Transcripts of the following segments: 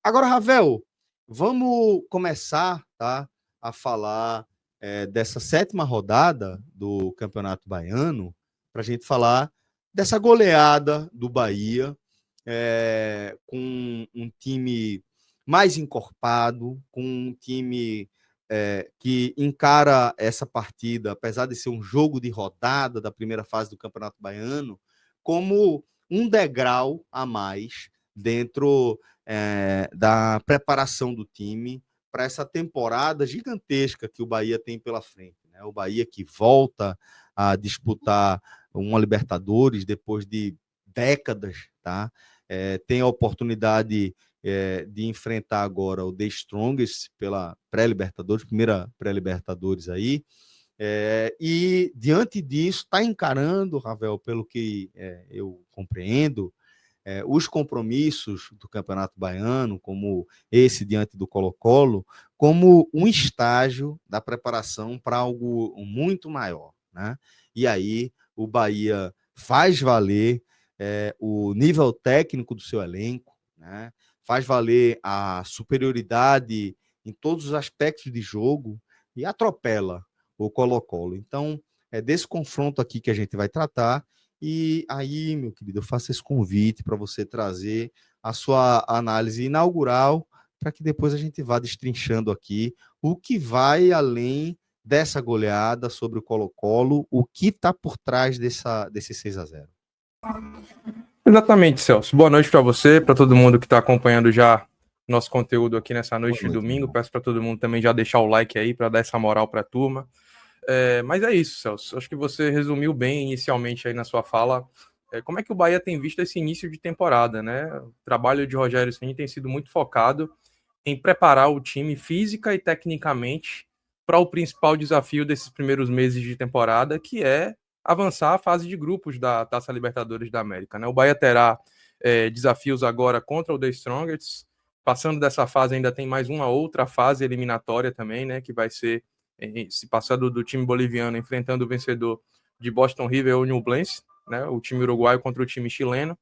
Agora, Ravel, vamos começar, tá, a falar dessa sétima rodada do Campeonato Baiano, para a gente falar dessa goleada do Bahia, com um time mais encorpado, com um time que encara essa partida, apesar de ser um jogo de rodada da primeira fase do Campeonato Baiano, como um degrau a mais dentro da preparação do time para essa temporada gigantesca que o Bahia tem pela frente. Né? O Bahia que volta a disputar uma Libertadores depois de décadas, tá? Tem a oportunidade de enfrentar agora o The Strongest pela pré-Libertadores, primeira pré-Libertadores aí, e diante disso está encarando, Ravel, pelo que eu compreendo, os compromissos do Campeonato Baiano, como esse diante do Colo-Colo, como um estágio da preparação para algo muito maior. Né? E aí o Bahia faz valer o nível técnico do seu elenco, né? Faz valer a superioridade em todos os aspectos de jogo e atropela o Colo-Colo. Então, é desse confronto aqui que a gente vai tratar. E aí, meu querido, eu faço esse convite para você trazer a sua análise inaugural, para que depois a gente vá destrinchando aqui o que vai além dessa goleada sobre o Colo-Colo, o que está por trás desse 6-0. Exatamente, Celso. Boa noite para você, para todo mundo que está acompanhando já nosso conteúdo aqui nessa noite de domingo. Peço para todo mundo também já deixar o like aí para dar essa moral para a turma. Mas é isso, Celso. Acho que você resumiu bem inicialmente aí na sua fala como é que o Bahia tem visto esse início de temporada, né? O trabalho de Rogério Ceni tem sido muito focado em preparar o time física e tecnicamente para o principal desafio desses primeiros meses de temporada, que é avançar a fase de grupos da Taça Libertadores da América. Né? O Bahia terá desafios agora contra o The Strongest. Passando dessa fase, ainda tem mais uma outra fase eliminatória também, né? Que vai ser se passando do time boliviano enfrentando o vencedor de Boston River ou Nublense, né? O time uruguaio contra o time chileno.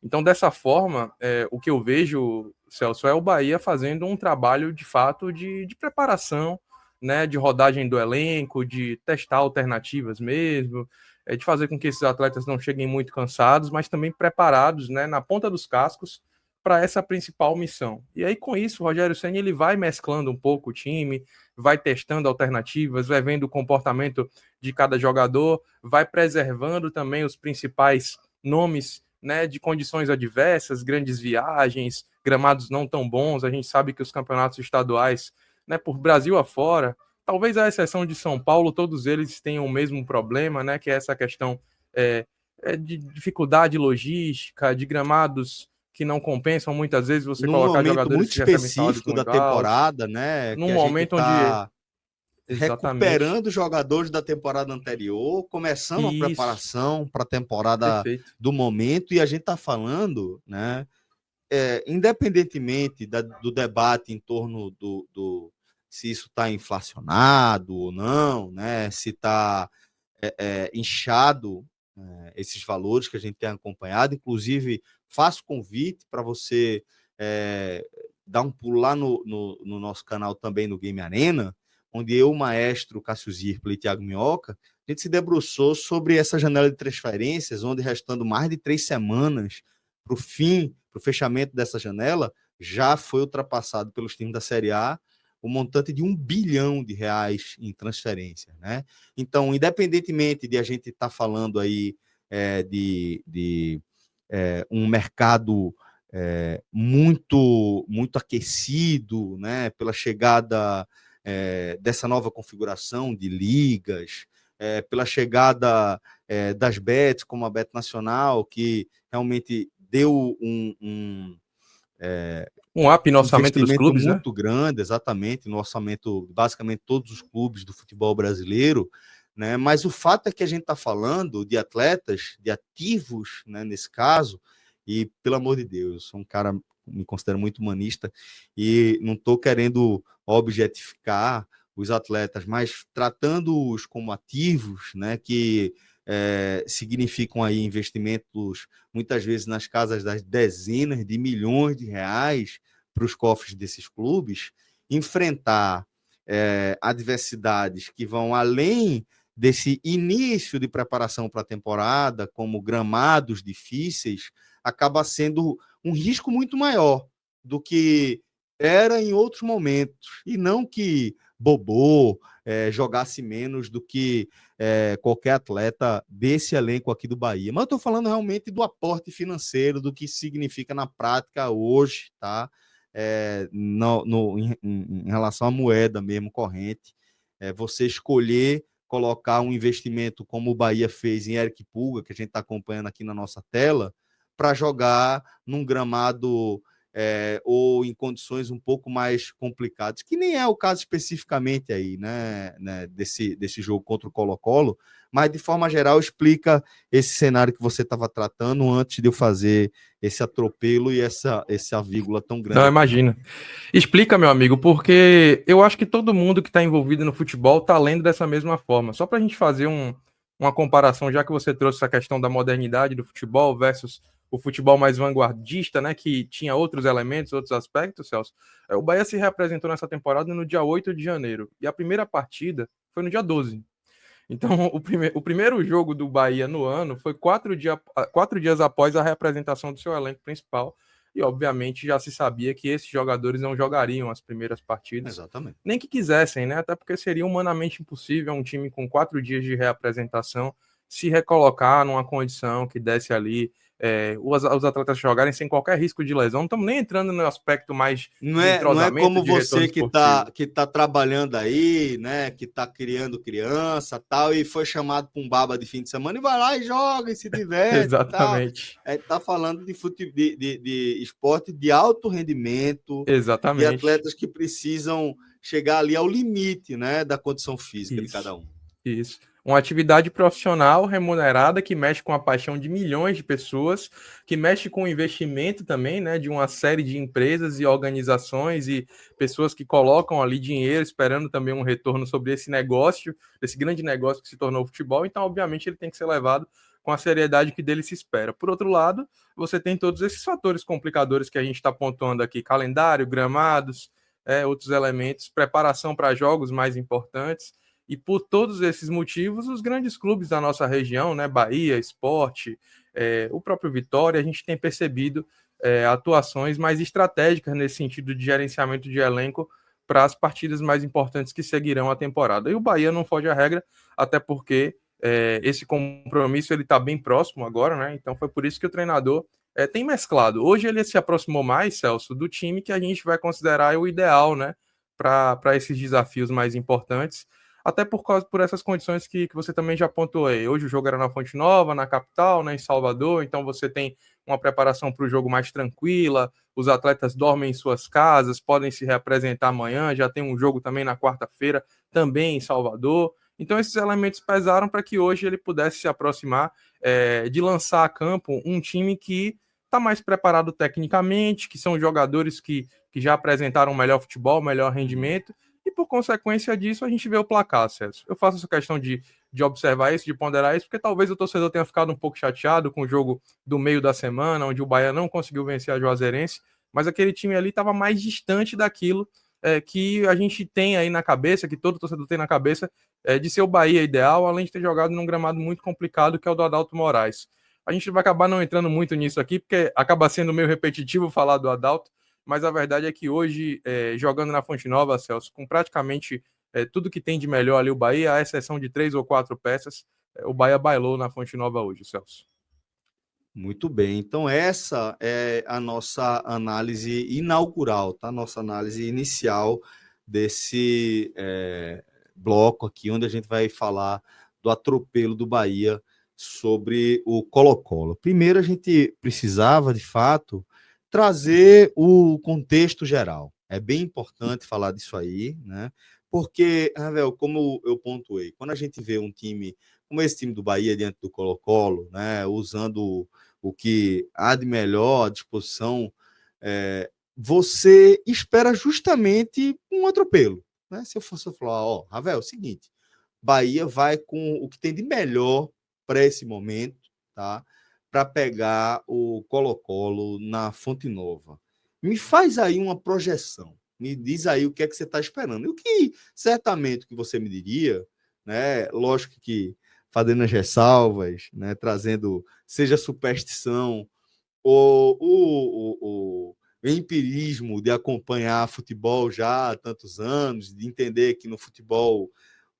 Então, dessa forma, o que eu vejo, Celso, é o Bahia fazendo um trabalho, de fato, de preparação, né, de rodagem do elenco, de testar alternativas mesmo, de fazer com que esses atletas não cheguem muito cansados, mas também preparados, né, na ponta dos cascos para essa principal missão. E aí, com isso, o Rogério Ceni ele vai mesclando um pouco o time, vai testando alternativas, vai vendo o comportamento de cada jogador, vai preservando também os principais nomes, né, de condições adversas, grandes viagens, gramados não tão bons. A gente sabe que os campeonatos estaduais, né, por Brasil afora, talvez à exceção de São Paulo, todos eles tenham o mesmo problema, né, que é essa questão de dificuldade logística, de gramados que não compensam muitas vezes você colocar jogadores muito que recebem salários específico da muito altos, temporada, né? Que num a gente momento onde está exatamente recuperando jogadores da temporada anterior, começando a isso, preparação para a temporada perfeito. do momento, e a gente está falando, né? Independentemente do debate em torno se isso está inflacionado ou não, né? Se está inchado esses valores que a gente tem acompanhado. Inclusive, faço convite para você dar um pulo lá no nosso canal também no Game Arena, onde eu, o maestro Cássio Zirpla e Thiago Minhoca, a gente se debruçou sobre essa janela de transferências, onde restando mais de 3 semanas para o fim, para o fechamento dessa janela, já foi ultrapassado pelos times da Série A o montante de R$ 1 bilhão em transferência, né? Então, independentemente de a gente estar falando aí de um mercado muito aquecido, né, pela chegada dessa nova configuração de ligas, pela chegada das bets, como a Bet Nacional, que realmente deu um up no orçamento dos investimento clubes, né? muito grande, exatamente, no orçamento, basicamente, todos os clubes do futebol brasileiro, né? Mas o fato é que a gente está falando de atletas, de ativos, né, nesse caso, e, pelo amor de Deus, eu sou um cara, me considero muito humanista, e não estou querendo objetificar os atletas, mas tratando-os como ativos, né, que significam aí investimentos, muitas vezes nas casas das dezenas de milhões de reais, para os cofres desses clubes, enfrentar adversidades que vão além desse início de preparação para a temporada, como gramados difíceis, acaba sendo um risco muito maior do que era em outros momentos. E não que Bobô jogasse menos do que qualquer atleta desse elenco aqui do Bahia. Mas eu estou falando realmente do aporte financeiro, do que significa na prática hoje, tá? Em relação à moeda mesmo corrente, você escolher colocar um investimento como o Bahia fez em Eric Pulga, que a gente está acompanhando aqui na nossa tela, para jogar num gramado ou em condições um pouco mais complicadas, que nem é o caso especificamente aí, né, desse jogo contra o Colo-Colo, mas de forma geral explica esse cenário que você estava tratando antes de eu fazer esse atropelo e essa vírgula tão grande. Não, imagina. Explica, meu amigo, porque eu acho que todo mundo que está envolvido no futebol está lendo dessa mesma forma. Só para a gente fazer uma comparação, já que você trouxe essa questão da modernidade do futebol versus o futebol mais vanguardista, né, que tinha outros elementos, outros aspectos, Celso. O Bahia se representou nessa temporada no dia 8 de janeiro, e a primeira partida foi no dia 12. Então, o primeiro jogo do Bahia no ano foi 4 dias após a representação do seu elenco principal. E, obviamente, já se sabia que esses jogadores não jogariam as primeiras partidas. Exatamente. Nem que quisessem, né? Até porque seria humanamente impossível um time com 4 dias de reapresentação se recolocar numa condição que desse ali os atletas jogarem sem qualquer risco de lesão. Não estamos nem entrando no aspecto mais de Não é como de retorno você esportivo. que tá trabalhando aí, né? Que tá criando criança tal, e foi chamado para um baba de fim de semana e vai lá e joga e se diverte e tal. Exatamente. Tá falando de esporte de alto rendimento, de Exatamente. atletas que precisam chegar ali ao limite, né? Da condição física de cada um. Isso. Uma atividade profissional remunerada que mexe com a paixão de milhões de pessoas, que mexe com o investimento também, né, de uma série de empresas e organizações e pessoas que colocam ali dinheiro esperando também um retorno sobre esse negócio, esse grande negócio que se tornou o futebol. Então, obviamente, ele tem que ser levado com a seriedade que dele se espera. Por outro lado, você tem todos esses fatores complicadores que a gente está pontuando aqui: calendário, gramados, outros elementos, preparação para jogos mais importantes. E por todos esses motivos, os grandes clubes da nossa região, né, Bahia, Sport, o próprio Vitória, a gente tem percebido atuações mais estratégicas nesse sentido de gerenciamento de elenco para as partidas mais importantes que seguirão a temporada. E o Bahia não foge à regra, até porque esse compromisso ele está bem próximo agora, né? Então foi por isso que o treinador tem mesclado. Hoje ele se aproximou mais, Celso, do time que a gente vai considerar o ideal, né, para esses desafios mais importantes. Até por essas condições que você também já pontuou aí. Hoje o jogo era na Fonte Nova, na capital, né, em Salvador, então você tem uma preparação para o jogo mais tranquila, os atletas dormem em suas casas, podem se reapresentar amanhã, já tem um jogo também na quarta-feira, também em Salvador. Então esses elementos pesaram para que hoje ele pudesse se aproximar de lançar a campo um time que está mais preparado tecnicamente, que são jogadores que já apresentaram melhor futebol, melhor rendimento, e por consequência disso a gente vê o placar, Celso. Eu faço essa questão de observar isso, de ponderar isso, porque talvez o torcedor tenha ficado um pouco chateado com o jogo do meio da semana, onde o Bahia não conseguiu vencer a Juazeirense, mas aquele time ali estava mais distante daquilo que a gente tem aí na cabeça, que todo torcedor tem na cabeça, de ser o Bahia ideal, além de ter jogado num gramado muito complicado, que é o do Adalto Moraes. A gente vai acabar não entrando muito nisso aqui, porque acaba sendo meio repetitivo falar do Adalto, mas a verdade é que hoje, jogando na Fonte Nova, Celso, com praticamente tudo que tem de melhor ali o Bahia, à exceção de 3 ou 4 peças, o Bahia bailou na Fonte Nova hoje, Celso. Muito bem, então essa é a nossa análise inaugural, tá? Nossa análise inicial desse bloco aqui, onde a gente vai falar do atropelo do Bahia sobre o Colo-Colo. Primeiro, a gente precisava, de fato, trazer o contexto geral. É bem importante falar disso aí, né? Porque, Ravel, como eu pontuei, quando a gente vê um time como esse time do Bahia diante do Colo-Colo, né, usando o que há de melhor à disposição, você espera justamente um atropelo. Né? Se eu fosse falar, ó, Ravel, é o seguinte, Bahia vai com o que tem de melhor para esse momento, tá? Para pegar o Colo-Colo na Fonte Nova. Me faz aí uma projeção. Me diz aí o que é que você está esperando. E o que certamente que você me diria, né? Lógico que fazendo as ressalvas, né? Trazendo, seja superstição ou o empirismo de acompanhar futebol já há tantos anos, de entender que no futebol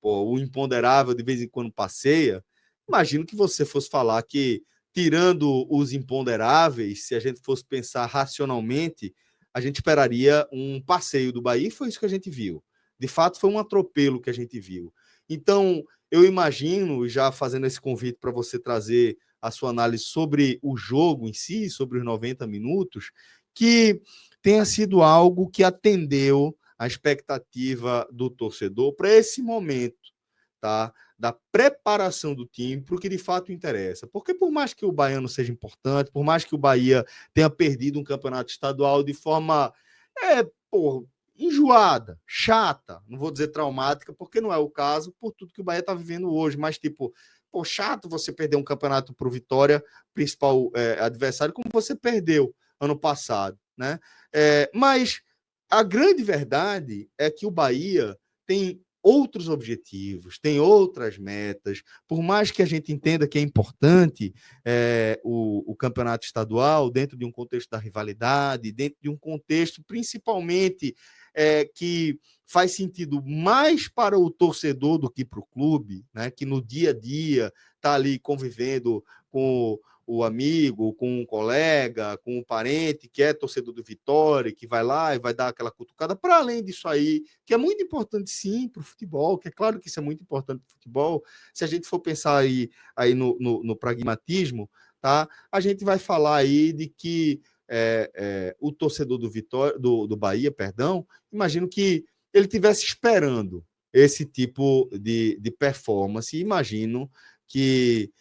o imponderável de vez em quando passeia. Imagino que você fosse falar que, tirando os imponderáveis, se a gente fosse pensar racionalmente, a gente esperaria um passeio do Bahia, e foi isso que a gente viu. De fato, foi um atropelo que a gente viu. Então, eu imagino, já fazendo esse convite para você trazer a sua análise sobre o jogo em si, sobre os 90 minutos, que tenha sido algo que atendeu a expectativa do torcedor para esse momento, tá? Da preparação do time para o que de fato interessa. Porque por mais que o baiano seja importante, por mais que o Bahia tenha perdido um campeonato estadual de forma enjoada, chata, não vou dizer traumática, porque não é o caso, por tudo que o Bahia está vivendo hoje, mas tipo, chato você perder um campeonato para o Vitória, principal adversário, como você perdeu ano passado, né? Mas a grande verdade é que o Bahia tem outros objetivos, tem outras metas, por mais que a gente entenda que é importante o campeonato estadual, dentro de um contexto da rivalidade, dentro de um contexto principalmente que faz sentido mais para o torcedor do que para o clube, né? Que no dia a dia está ali convivendo com o amigo, com um colega, com um parente que é torcedor do Vitória, que vai lá e vai dar aquela cutucada, para além disso aí, que é muito importante sim para o futebol, que é claro que isso é muito importante para o futebol, se a gente for pensar aí no pragmatismo, tá? A gente vai falar aí de que o torcedor do Vitória, do Bahia, perdão, imagino que ele estivesse esperando esse tipo de performance, e imagino que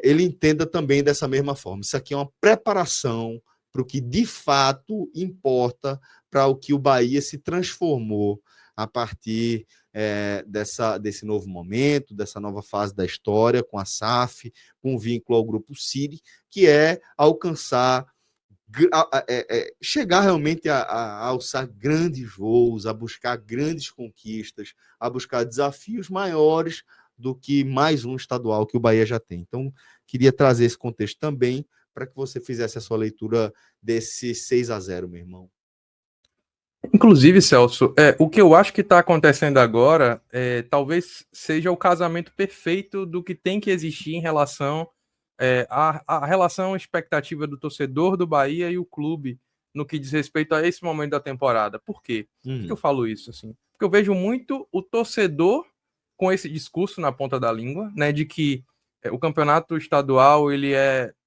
ele entenda também dessa mesma forma. Isso aqui é uma preparação para o que de fato importa, para o que o Bahia se transformou a partir desse novo momento, dessa nova fase da história, com a SAF, com o vínculo ao Grupo City, que é alcançar, chegar realmente a alçar grandes voos, a buscar grandes conquistas, a buscar desafios maiores do que mais um estadual que o Bahia já tem. Então, queria trazer esse contexto também para que você fizesse a sua leitura desse 6-0, meu irmão. Inclusive, Celso, o que eu acho que está acontecendo agora talvez seja o casamento perfeito do que tem que existir em relação à relação expectativa do torcedor do Bahia e o clube no que diz respeito a esse momento da temporada. Por quê? Por que eu falo isso? Assim? Porque eu vejo muito o torcedor com esse discurso na ponta da língua, né, de que o campeonato estadual,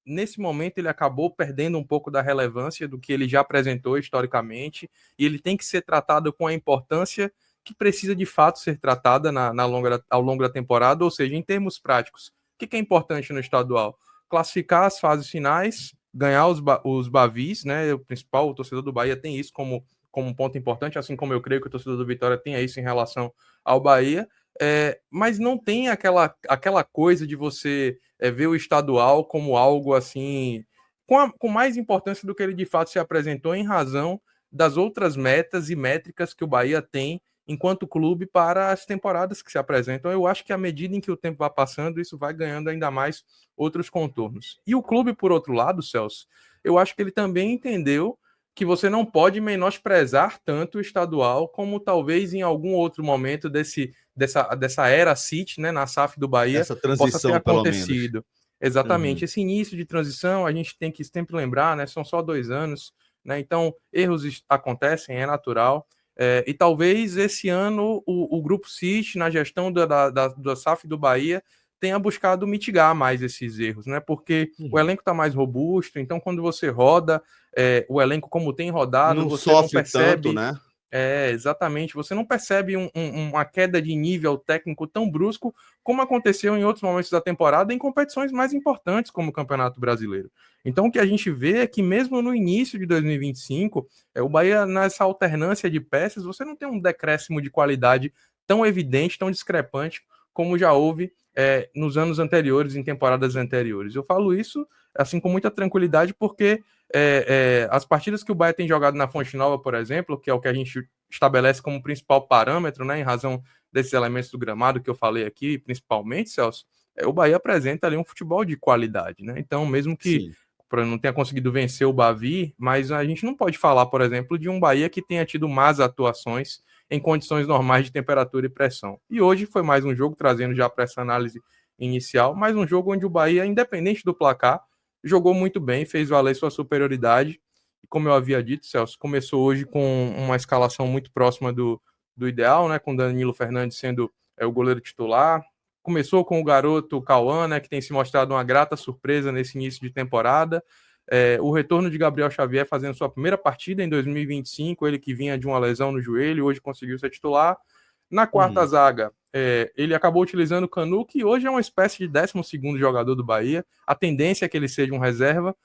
nesse momento, ele acabou perdendo um pouco da relevância do que ele já apresentou historicamente, e ele tem que ser tratado com a importância que precisa de fato ser tratada ao longo da temporada, ou seja, em termos práticos. O que é importante no estadual? Classificar as fases finais, ganhar os Bavis, né? O torcedor do Bahia tem isso como um ponto importante, assim como eu creio que o torcedor do Vitória tenha isso em relação ao Bahia. Mas não tem aquela coisa de você ver o estadual como algo assim com mais importância do que ele de fato se apresentou, em razão das outras metas e métricas que o Bahia tem enquanto clube para as temporadas que se apresentam. Eu acho que à medida em que o tempo vai passando, isso vai ganhando ainda mais outros contornos. E o clube, por outro lado, Celso, eu acho que ele também entendeu que você não pode menosprezar tanto o estadual como talvez em algum outro momento dessa era City, né, na SAF do Bahia, essa transição, possa ter acontecido. Exatamente. Uhum. Esse início de transição, a gente tem que sempre lembrar, né, são só 2 anos, né, então erros acontecem, é natural. E talvez esse ano o Grupo City, na gestão da SAF do Bahia, tenha buscado mitigar mais esses erros, né? Porque o elenco está mais robusto, então quando você roda o elenco como tem rodado, não você não sofre percebe. tanto, né? Exatamente. Você não percebe uma queda de nível técnico tão brusco como aconteceu em outros momentos da temporada em competições mais importantes, como o Campeonato Brasileiro. Então, o que a gente vê é que mesmo no início de 2025, o Bahia, nessa alternância de peças, você não tem um decréscimo de qualidade tão evidente, tão discrepante, como já houve nos anos anteriores, em temporadas anteriores. Eu falo isso assim, com muita tranquilidade, porque as partidas que o Bahia tem jogado na Fonte Nova, por exemplo, que é o que a gente estabelece como principal parâmetro, né, em razão desses elementos do gramado que eu falei aqui, principalmente, Celso, o Bahia apresenta ali um futebol de qualidade, né? Então, mesmo que não tenha conseguido vencer o Bavi, mas a gente não pode falar, por exemplo, de um Bahia que tenha tido más atuações em condições normais de temperatura e pressão. E hoje foi mais um jogo, trazendo já para essa análise inicial, mais um jogo onde o Bahia, independente do placar, jogou muito bem, fez valer sua superioridade. E como eu havia dito, Celso, começou hoje com uma escalação muito próxima do ideal, né? Com Danilo Fernandes sendo o goleiro titular. Começou com o garoto Cauã, né, que tem se mostrado uma grata surpresa nesse início de temporada. O retorno de Gabriel Xavier fazendo sua primeira partida em 2025, ele que vinha de uma lesão no joelho, hoje conseguiu ser titular. Na quarta zaga, ele acabou utilizando o Canu, que hoje é uma espécie de 12º jogador do Bahia. A tendência é que ele seja um reserva,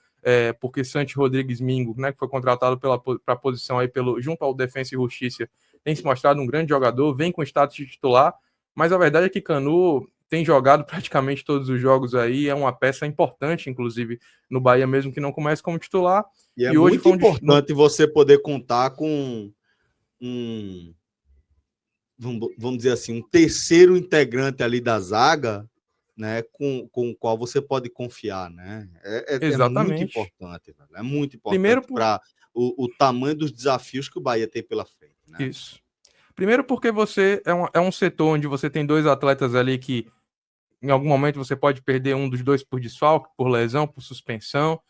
porque Santi Rodrigues Mingo, né, que foi contratado para a posição aí junto ao Defensa e Justiça, tem se mostrado um grande jogador, vem com status de titular, mas a verdade é que Canu tem jogado praticamente todos os jogos aí, é uma peça importante, inclusive, no Bahia, mesmo que não comece como titular. E é hoje muito importante você poder contar com vamos dizer assim, um terceiro integrante ali da zaga, né, com o qual você pode confiar, né? Exatamente. Muito importante, velho. É muito importante para o tamanho dos desafios que o Bahia tem pela frente, né? Isso. Primeiro porque você é um setor onde você tem dois atletas ali que em algum momento você pode perder um dos dois por desfalque, por lesão, por suspensão.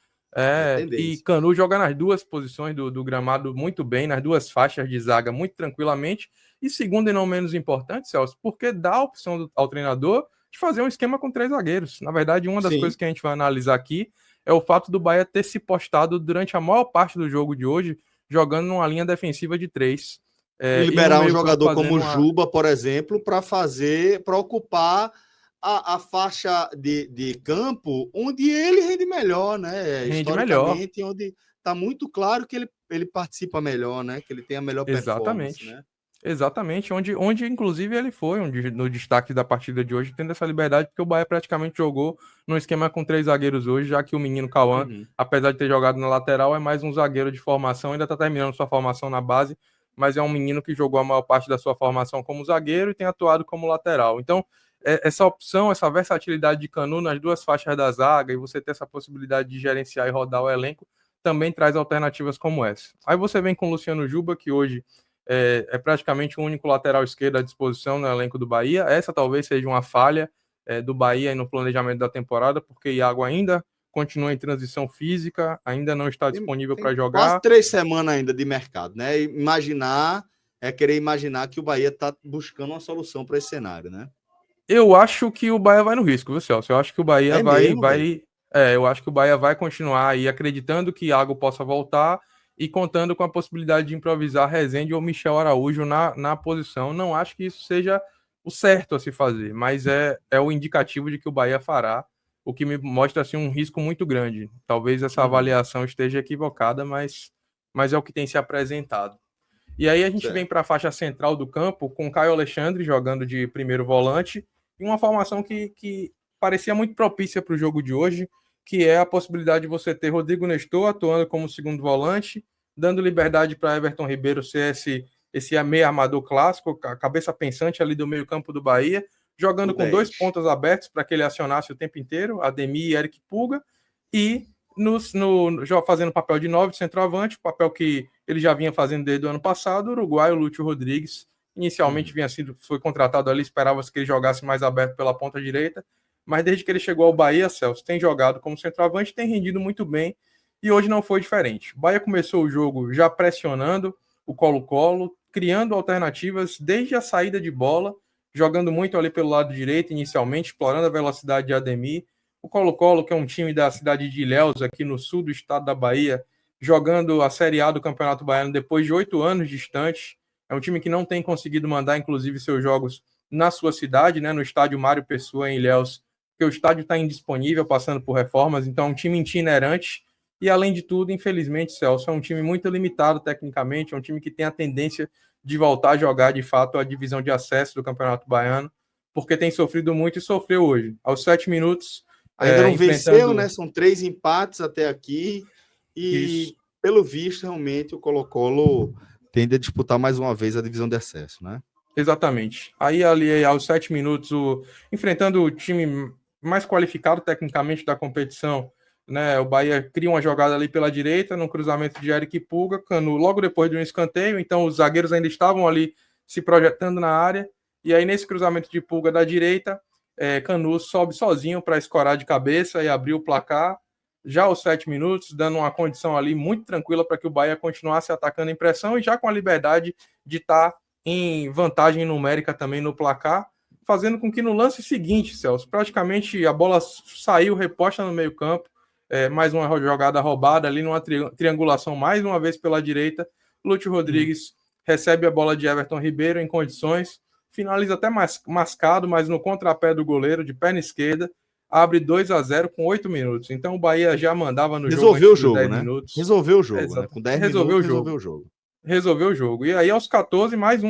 E Canu joga nas duas posições do gramado muito bem, nas duas faixas de zaga muito tranquilamente. E segundo e não menos importante, Celso, porque dá a opção ao treinador de fazer um esquema com 3 zagueiros. Na verdade, uma das coisas que a gente vai analisar aqui é o fato do Bahia ter se postado durante a maior parte do jogo de hoje, jogando numa linha defensiva de 3. E liberar um jogador como o Juba, por exemplo, para ocupar a faixa de campo onde ele rende melhor, né? Historicamente, onde está muito claro que ele participa melhor, né? Que ele tem a melhor performance, né? Exatamente, onde inclusive ele foi no destaque da partida de hoje, tendo essa liberdade, porque o Bahia praticamente jogou num esquema com 3 zagueiros hoje, já que o menino Cauã, apesar de ter jogado na lateral, é mais um zagueiro de formação, ainda está terminando sua formação na base, mas é um menino que jogou a maior parte da sua formação como zagueiro e tem atuado como lateral. Então, essa opção, essa versatilidade de Canu nas duas faixas da zaga e você ter essa possibilidade de gerenciar e rodar o elenco, também traz alternativas como essa. Aí você vem com o Luciano Juba, que hoje é praticamente o único lateral esquerdo à disposição no elenco do Bahia. Essa talvez seja uma falha do Bahia no planejamento da temporada, porque Iago ainda continua em transição física, ainda não está disponível para jogar. Quase 3 semanas ainda de mercado, né? Querer imaginar que o Bahia está buscando uma solução para esse cenário, né? Eu acho que o Bahia vai no risco, viu, Celso? Eu acho que o Bahia eu acho que o Bahia vai continuar aí acreditando que Iago possa voltar e contando com a possibilidade de improvisar Rezende ou Michel Araújo na posição. Não acho que isso seja o certo a se fazer, mas é o indicativo de que o Bahia fará, o que me mostra assim, um risco muito grande. Talvez essa avaliação esteja equivocada, mas é o que tem se apresentado. E aí a gente vem para a faixa central do campo com Caio Alexandre jogando de primeiro volante e uma formação que parecia muito propícia para o jogo de hoje, que é a possibilidade de você ter Rodrigo Nestor atuando como segundo volante, dando liberdade para Everton Ribeiro ser esse meio armador clássico, a cabeça pensante ali do meio campo do Bahia, jogando com 2 pontas abertos para que ele acionasse o tempo inteiro, Ademir e Eric Pulga, e fazendo papel de 9 centroavante, papel que ele já vinha fazendo desde o ano passado, o uruguaio Lúcio Rodrigues, inicialmente foi contratado ali, esperava-se que ele jogasse mais aberto pela ponta direita, mas desde que ele chegou ao Bahia, Celso, tem jogado como centroavante, tem rendido muito bem, e hoje não foi diferente. O Bahia começou o jogo já pressionando o Colo-Colo, criando alternativas desde a saída de bola, jogando muito ali pelo lado direito inicialmente, explorando a velocidade de Ademir. O Colo-Colo, que é um time da cidade de Ilhéus, aqui no sul do estado da Bahia, jogando a Série A do Campeonato Baiano depois de 8 anos distante. É um time que não tem conseguido mandar, inclusive, seus jogos na sua cidade, né, no estádio Mário Pessoa, em Ilhéus, porque o estádio está indisponível, passando por reformas, então é um time itinerante. E, além de tudo, infelizmente, Celso, é um time muito limitado tecnicamente, é um time que tem a tendência de voltar a jogar, de fato, a divisão de acesso do Campeonato Baiano, porque tem sofrido muito e sofreu hoje. Aos 7 minutos, Ainda não enfrentando... venceu, né? São 3 empates até aqui. E, Isso. pelo visto, realmente, o Colo-Colo tende a disputar mais uma vez a divisão de acesso, né? Exatamente. Aí, ali, aos 7 minutos, enfrentando o time mais qualificado tecnicamente da competição, né? O Bahia cria uma jogada ali pela direita, no cruzamento de Eric Pulga, Canu, logo depois de um escanteio, então os zagueiros ainda estavam ali se projetando na área, e aí nesse cruzamento de Pulga da direita, Canu sobe sozinho para escorar de cabeça e abrir o placar, já aos 7 minutos, dando uma condição ali muito tranquila para que o Bahia continuasse atacando em pressão e já com a liberdade de estar em vantagem numérica também no placar, fazendo com que no lance seguinte, Celso, praticamente a bola saiu reposta no meio campo, mais uma jogada roubada ali numa triangulação mais uma vez pela direita, Lúcio Rodrigues recebe a bola de Everton Ribeiro em condições, finaliza até mascado, mas no contrapé do goleiro de perna esquerda, abre 2-0 com 8 minutos. Então o Bahia já mandava no jogo Resolveu o antes dos jogo, 10 né? minutos. Resolveu o jogo, né? Com 10 Resolveu o minutos, jogo. resolveu o jogo. Resolveu o jogo. E aí, aos 14, mais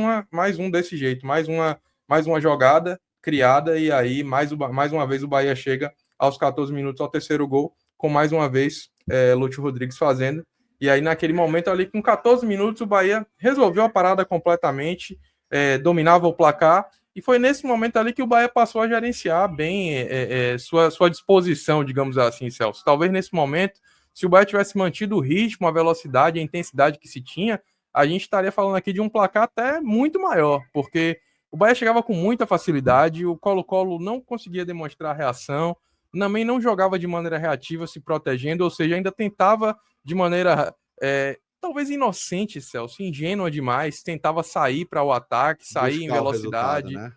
um desse jeito, mais uma jogada criada, e aí, mais uma vez, o Bahia chega aos 14 minutos ao terceiro gol, com mais uma vez Lúcio Rodrigues fazendo. E aí, naquele momento ali, com 14 minutos, o Bahia resolveu a parada completamente, dominava o placar, e foi nesse momento ali que o Bahia passou a gerenciar bem sua disposição, digamos assim, Celso. Talvez nesse momento, se o Bahia tivesse mantido o ritmo, a velocidade, a intensidade que se tinha, a gente estaria falando aqui de um placar até muito maior, porque o Bahia chegava com muita facilidade, o Colo-Colo não conseguia demonstrar reação, também não jogava de maneira reativa, se protegendo, ou seja, ainda tentava de maneira talvez inocente, Celso, ingênua demais, tentava sair para o ataque, sair em Buscar o resultado, velocidade, né?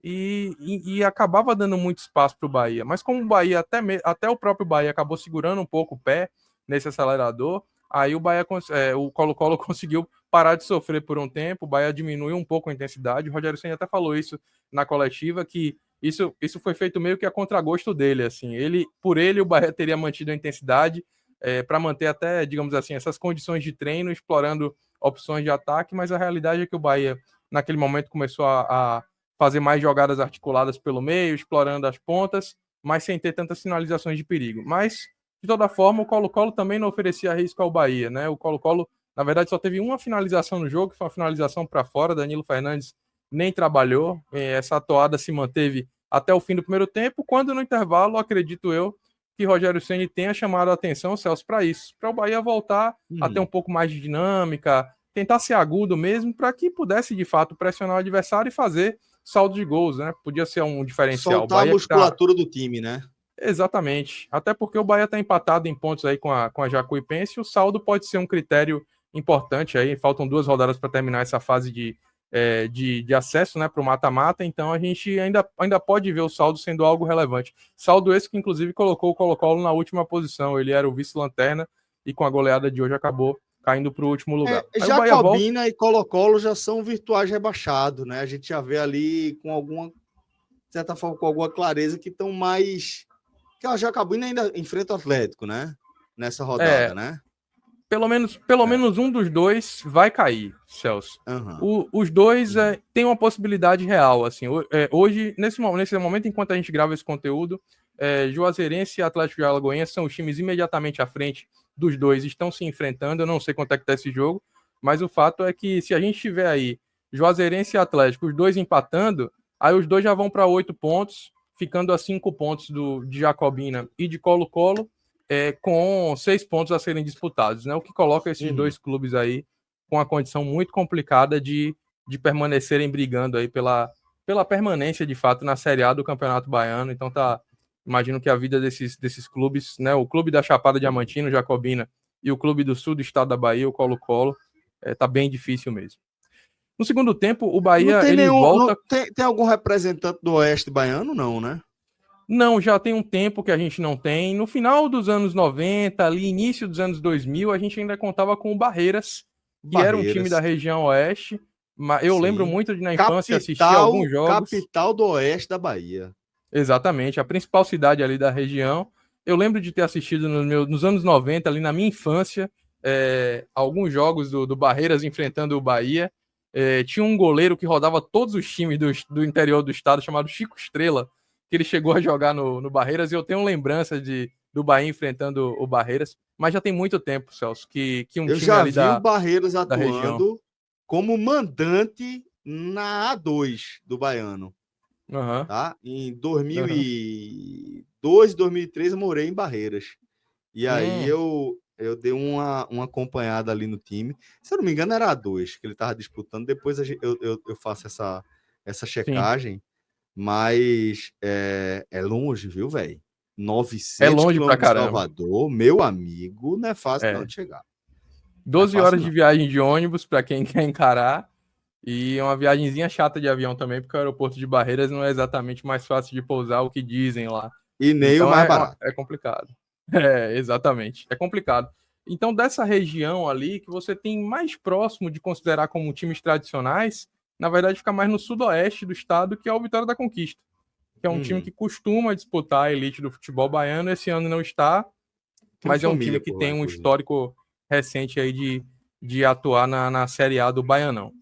e acabava dando muito espaço para o Bahia. Mas como o Bahia, até o próprio Bahia acabou segurando um pouco o pé nesse acelerador, aí o Colo-Colo conseguiu parar de sofrer por um tempo, o Bahia diminuiu um pouco a intensidade, o Rogério Ceni até falou isso na coletiva, que isso foi feito meio que a contragosto dele, assim, por ele o Bahia teria mantido a intensidade para manter até, digamos assim, essas condições de treino, explorando opções de ataque, mas a realidade é que o Bahia, naquele momento, começou a fazer mais jogadas articuladas pelo meio, explorando as pontas, mas sem ter tantas sinalizações de perigo. Mas, de toda forma, o Colo-Colo também não oferecia risco ao Bahia, né? O Colo-Colo, na verdade, só teve uma finalização no jogo, que foi uma finalização para fora, Danilo Fernandes nem trabalhou, essa toada se manteve até o fim do primeiro tempo, quando no intervalo, acredito eu, que Rogério Ceni tenha chamado a atenção, Celso, para isso, para o Bahia voltar a ter um pouco mais de dinâmica, tentar ser agudo mesmo, para que pudesse, de fato, pressionar o adversário e fazer saldo de gols, né? Podia ser um diferencial. Soltar a musculatura do time, né? Exatamente. Até porque o Bahia está empatado em pontos aí com a Jacuipense, o saldo pode ser um critério importante aí. Faltam 2 rodadas para terminar essa fase de acesso, né, para o mata-mata, então a gente ainda pode ver o saldo sendo algo relevante. Saldo esse que, inclusive, colocou o Colo-Colo na última posição. Ele era o vice-lanterna e com a goleada de hoje acabou caindo para o último lugar. Aí Jacobina e Colo-Colo já são virtuais rebaixados, né? A gente já vê ali com alguma, de certa forma, com alguma clareza que estão mais... Que a Jacobina ainda enfrenta o Atlético, né? Nessa rodada, né? Pelo menos um dos dois vai cair, Celso. Os dois têm uma possibilidade real. Assim, hoje, nesse momento, enquanto a gente grava esse conteúdo, Juazeirense e Atlético de Alagoinhas são os times imediatamente à frente dos dois, estão se enfrentando. Eu não sei quanto é que está esse jogo, mas o fato é que se a gente tiver aí Juazeirense e Atlético, os dois empatando, aí os dois já vão para 8 pontos, ficando a 5 pontos de Jacobina e de Colo-Colo, com 6 pontos a serem disputados, né? O que coloca esses dois clubes aí com a condição muito complicada de permanecerem brigando aí pela permanência, de fato, na Série A do Campeonato Baiano. Então imagino que a vida desses clubes, né? O clube da Chapada Diamantina, Jacobina, e o clube do sul do estado da Bahia, o Colo-Colo, tá bem difícil mesmo. No segundo tempo, o Bahia volta... Tem algum representante do Oeste Baiano? Não, né? Não, já tem um tempo que a gente não tem. No final dos anos 90, ali início dos anos 2000, a gente ainda contava com o Barreiras, que era um time da região oeste. Eu lembro muito de, na infância, assistir alguns jogos. Capital do Oeste da Bahia. Exatamente, a principal cidade ali da região. Eu lembro de ter assistido nos anos 90, ali na minha infância, alguns jogos do Barreiras enfrentando o Bahia. Tinha um goleiro que rodava todos os times do interior do estado, chamado Chico Estrela. que ele chegou a jogar no Barreiras, e eu tenho lembrança do Bahia enfrentando o Barreiras, mas já tem muito tempo, Celso, que um Eu time já ali vi o da Barreiras região. atuando como mandante na A2 do Baiano. Uhum. Tá? Em 2002, 2003, eu morei em Barreiras. E aí eu dei uma acompanhada ali no time. Se eu não me engano, era A2 que ele estava disputando. Depois eu faço essa Sim. checagem. Mas é longe, viu, velho? É 900 longe pra quilômetros de caramba. Salvador, meu amigo, não é fácil não É. de chegar. Não é 12 fácil horas de não. viagem de ônibus para quem quer encarar. E uma viagenzinha chata de avião também, porque o aeroporto de Barreiras não é exatamente mais fácil de pousar, o que dizem lá. E nem o Então mais barato. é complicado. É, exatamente. É complicado. Então, dessa região ali, que você tem mais próximo de considerar como times tradicionais, na verdade fica mais no sudoeste do estado, que é o Vitória da Conquista, que é um time que costuma disputar a elite do futebol baiano. Esse ano não está, Tem mas é um time família que por lá, tem um inclusive. histórico recente aí de atuar na Série A do Baianão.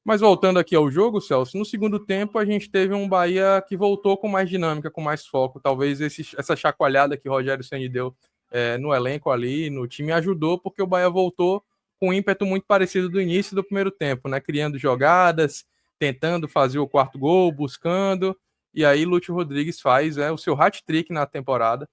Mas voltando aqui ao jogo, Celso, no segundo tempo a gente teve um Bahia que voltou com mais dinâmica, com mais foco. Talvez essa chacoalhada que o Rogério Ceni deu no elenco ali, no time, ajudou, porque o Bahia voltou com um ímpeto muito parecido do início do primeiro tempo, né? Criando jogadas, tentando fazer o quarto gol, buscando. E aí Lúcio Rodrigues faz o seu hat-trick na temporada,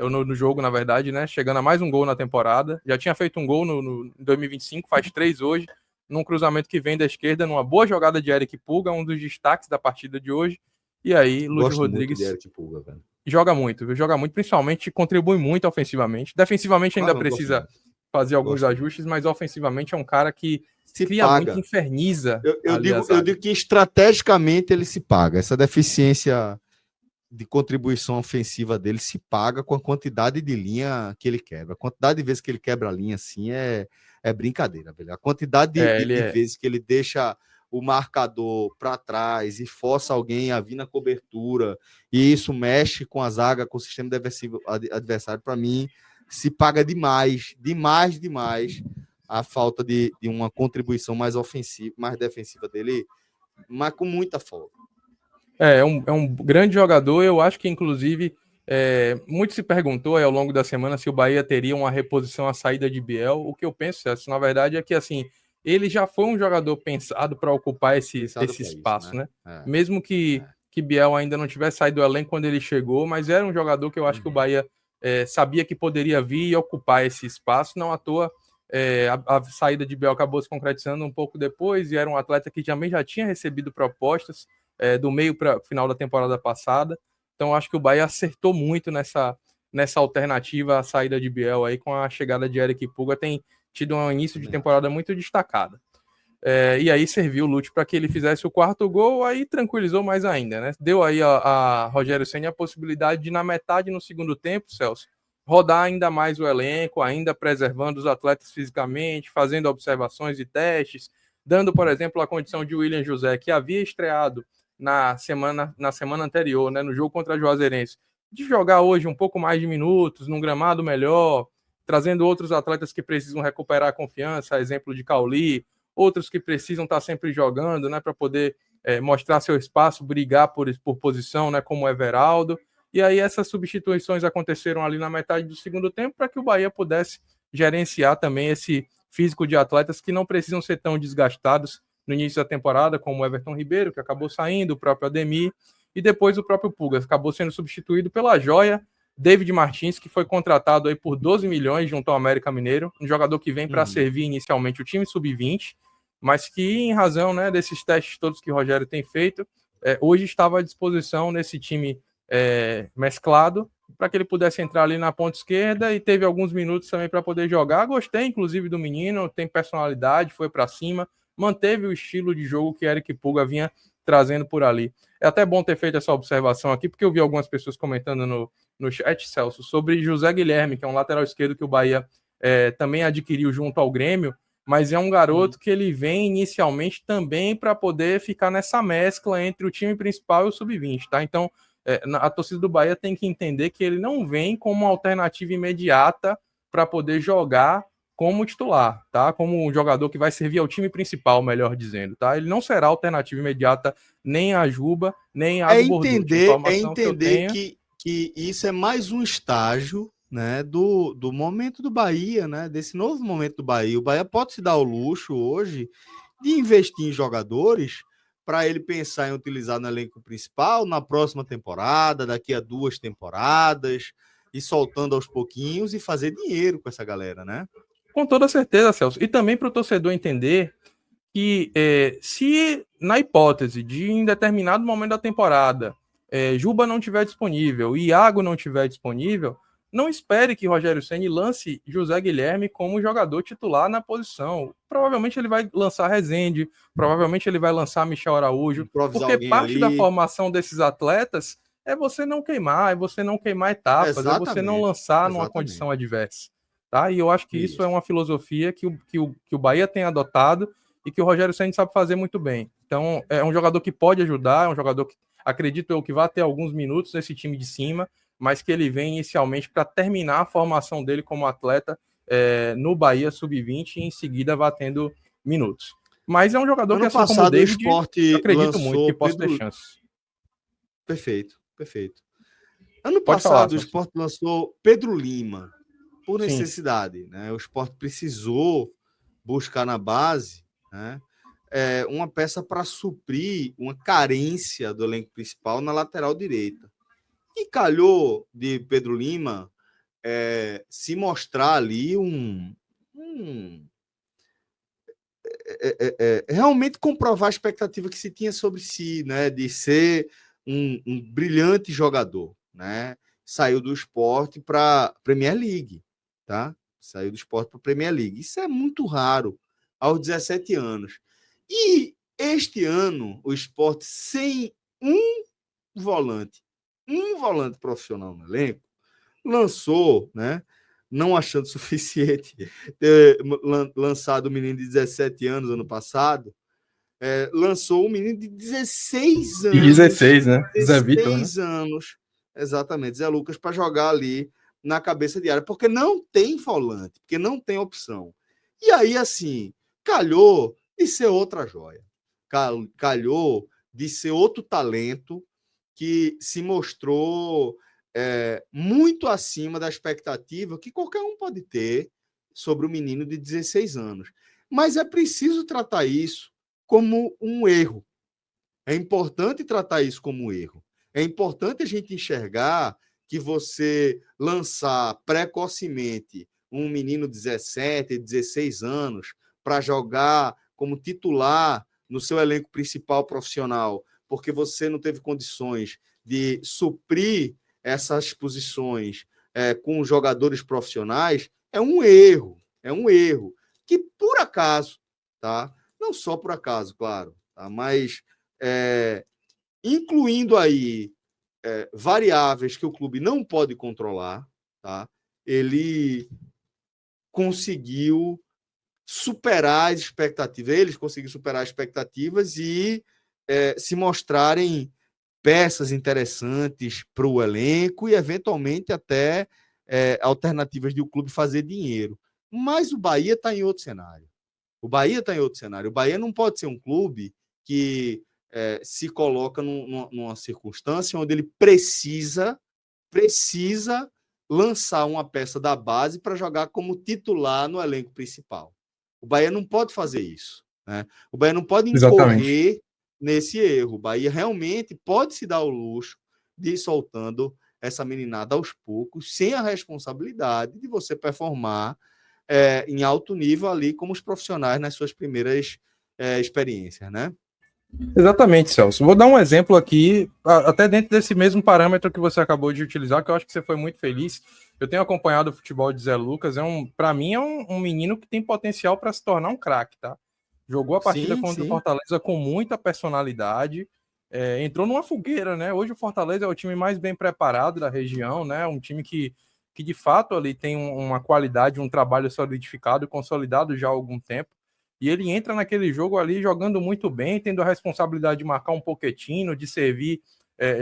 no jogo, na verdade, né? Chegando a mais um gol na temporada. Já tinha feito um gol no 2025, faz 3 hoje, num cruzamento que vem da esquerda, numa boa jogada de Eric Pulga, um dos destaques da partida de hoje. E aí, Lúcio Gosto muito de Rodrigues Eric Pulga, velho. joga muito, principalmente contribui muito ofensivamente. Defensivamente ainda Não, gosto precisa muito. fazer alguns Gosto muito. ajustes, mas ofensivamente é um cara que Se cria muito, paga. inferniza Eu ali a digo, eu zaga. digo que estrategicamente ele se paga. Essa deficiência de contribuição ofensiva dele se paga com a quantidade de linha que ele quebra. A quantidade de vezes que ele quebra a linha assim é brincadeira, velho. A quantidade Ele de é. vezes que ele deixa o marcador para trás e força alguém a vir na cobertura, e isso mexe com a zaga, com o sistema defensivo adversário, para mim, se paga demais, demais, demais a falta de uma contribuição mais ofensiva, mais defensiva dele, mas com muita folga. É um grande jogador. Eu acho que, inclusive, muito se perguntou ao longo da semana se o Bahia teria uma reposição à saída de Biel. O que eu penso, na verdade, é que assim, ele já foi um jogador pensado para ocupar Pensado esse para isso, espaço, né? né? Mesmo que Biel ainda não tivesse saído do elenco quando ele chegou, mas era um jogador que eu acho que o Bahia sabia que poderia vir e ocupar esse espaço. Não à toa, a saída de Biel acabou se concretizando um pouco depois, e era um atleta que também já tinha recebido propostas do meio para o final da temporada passada. Então, acho que o Bahia acertou muito nessa alternativa à saída de Biel aí, com a chegada de Eric Pulga, tem tido um início de temporada muito destacado. E aí serviu o Lúcio para que ele fizesse o quarto gol, aí tranquilizou mais ainda, né? Deu aí a Rogério Ceni a possibilidade de, na metade no segundo tempo, Celso, rodar ainda mais o elenco, ainda preservando os atletas fisicamente, fazendo observações e testes, dando, por exemplo, a condição de William José, que havia estreado na semana anterior, né, no jogo contra a Juazeirense, de jogar hoje um pouco mais de minutos, num gramado melhor, trazendo outros atletas que precisam recuperar a confiança, exemplo de Cauli, outros que precisam estar sempre jogando, né, para poder mostrar seu espaço, brigar por posição, né, como o Everaldo. E aí essas substituições aconteceram ali na metade do segundo tempo para que o Bahia pudesse gerenciar também esse físico de atletas que não precisam ser tão desgastados no início da temporada, como o Everton Ribeiro, que acabou saindo, o próprio Ademir, e depois o próprio Pulga acabou sendo substituído pela joia David Martins, que foi contratado aí por 12 milhões junto ao América Mineiro, um jogador que vem para servir inicialmente o time sub-20, mas que, em razão, né, desses testes todos que o Rogério tem feito, hoje estava à disposição nesse time mesclado, para que ele pudesse entrar ali na ponta esquerda, e teve alguns minutos também para poder jogar. Gostei, inclusive, do menino, tem personalidade, foi para cima, manteve o estilo de jogo que Eric Pulga vinha trazendo por ali. É até bom ter feito essa observação aqui, porque eu vi algumas pessoas comentando no chat, Celso, sobre José Guilherme, que é um lateral esquerdo que o Bahia também adquiriu junto ao Grêmio, mas é um garoto que ele vem inicialmente também para poder ficar nessa mescla entre o time principal e o sub-20, tá? Então, a torcida do Bahia tem que entender que ele não vem como uma alternativa imediata para poder jogar como titular, tá? Como um jogador que vai servir ao time principal, melhor dizendo, tá? Ele não será alternativa imediata nem a Juba, nem a Água Borducci. Informação que eu tenho que isso é mais um estágio, né, do momento do Bahia, né, desse novo momento do Bahia. O Bahia pode se dar o luxo hoje de investir em jogadores para ele pensar em utilizar no elenco principal na próxima temporada, daqui a 2 temporadas, e soltando aos pouquinhos e fazer dinheiro com essa galera, né? Com toda certeza, Celso. E também para o torcedor entender que se na hipótese de em determinado momento da temporada Juba não estiver disponível e Iago não estiver disponível, não espere que Rogério Ceni lance José Guilherme como jogador titular na posição. Provavelmente ele vai lançar Rezende, provavelmente ele vai lançar Michel Araújo, porque parte da formação desses atletas é você não queimar, etapas, é você não lançar numa condição adversa. Tá? E eu acho que isso é uma filosofia que o Bahia tem adotado e que o Rogério Ceni sabe fazer muito bem. Então, é um jogador que pode ajudar, é um jogador que, acredito eu, que vai ter alguns minutos nesse time de cima, mas que ele vem inicialmente para terminar a formação dele como atleta no Bahia Sub-20 e em seguida vai tendo minutos. Mas é um jogador que, assim como o David, eu acredito muito que possa ter chance. Perfeito. Ano passado, o Sport lançou Pedro Lima, por necessidade, né? O Sport precisou buscar na base, né, uma peça para suprir uma carência do elenco principal na lateral direita. E calhou de Pedro Lima se mostrar ali realmente comprovar a expectativa que se tinha sobre si, né, de ser um brilhante jogador, né? Saiu do Sport para Premier League, tá? Saiu do Sport para Premier League. Isso é muito raro aos 17 anos. E este ano o Sport sem um volante profissional no elenco lançou, né? Não achando suficiente ter lançado o menino de 17 anos ano passado, lançou um menino de 16 anos. 16, né? 16 anos, exatamente, Zé Lucas, para jogar ali na cabeça de área, porque não tem volante, porque não tem opção. E aí, assim, calhou de ser outra joia. Calhou de ser outro talento que se mostrou muito acima da expectativa que qualquer um pode ter sobre o menino de 16 anos. Mas é preciso tratar isso como um erro. É importante tratar isso como um erro. É importante a gente enxergar que você lançar precocemente um menino de 17, 16 anos para jogar como titular no seu elenco principal profissional, porque você não teve condições de suprir essas posições com jogadores profissionais, é um erro. É um erro. Que, por acaso, tá? Não só por acaso, claro, tá? Mas incluindo aí variáveis que o clube não pode controlar, tá? Ele conseguiu superar as expectativas, eles conseguiram superar as expectativas e se mostrarem peças interessantes para o elenco e, eventualmente, até alternativas de o clube fazer dinheiro. Mas o Bahia está em outro cenário. O Bahia não pode ser um clube que se coloca numa circunstância onde ele precisa lançar uma peça da base para jogar como titular no elenco principal. O Bahia não pode fazer isso, né? O Bahia não pode incorrer nesse erro. O Bahia realmente pode se dar o luxo de ir soltando essa meninada aos poucos, sem a responsabilidade de você performar em alto nível ali como os profissionais nas suas primeiras experiências, né? Exatamente, Celso. Vou dar um exemplo aqui, até dentro desse mesmo parâmetro que você acabou de utilizar, que eu acho que você foi muito feliz. Eu tenho acompanhado o futebol de Zé Lucas, para mim é um menino que tem potencial para se tornar um craque, tá? Jogou a partida contra o Fortaleza com muita personalidade, entrou numa fogueira, né? Hoje o Fortaleza é o time mais bem preparado da região, né? Um time que de fato ali tem uma qualidade, um trabalho solidificado, consolidado já há algum tempo. E ele entra naquele jogo ali jogando muito bem, tendo a responsabilidade de marcar um Pochettino, de servir,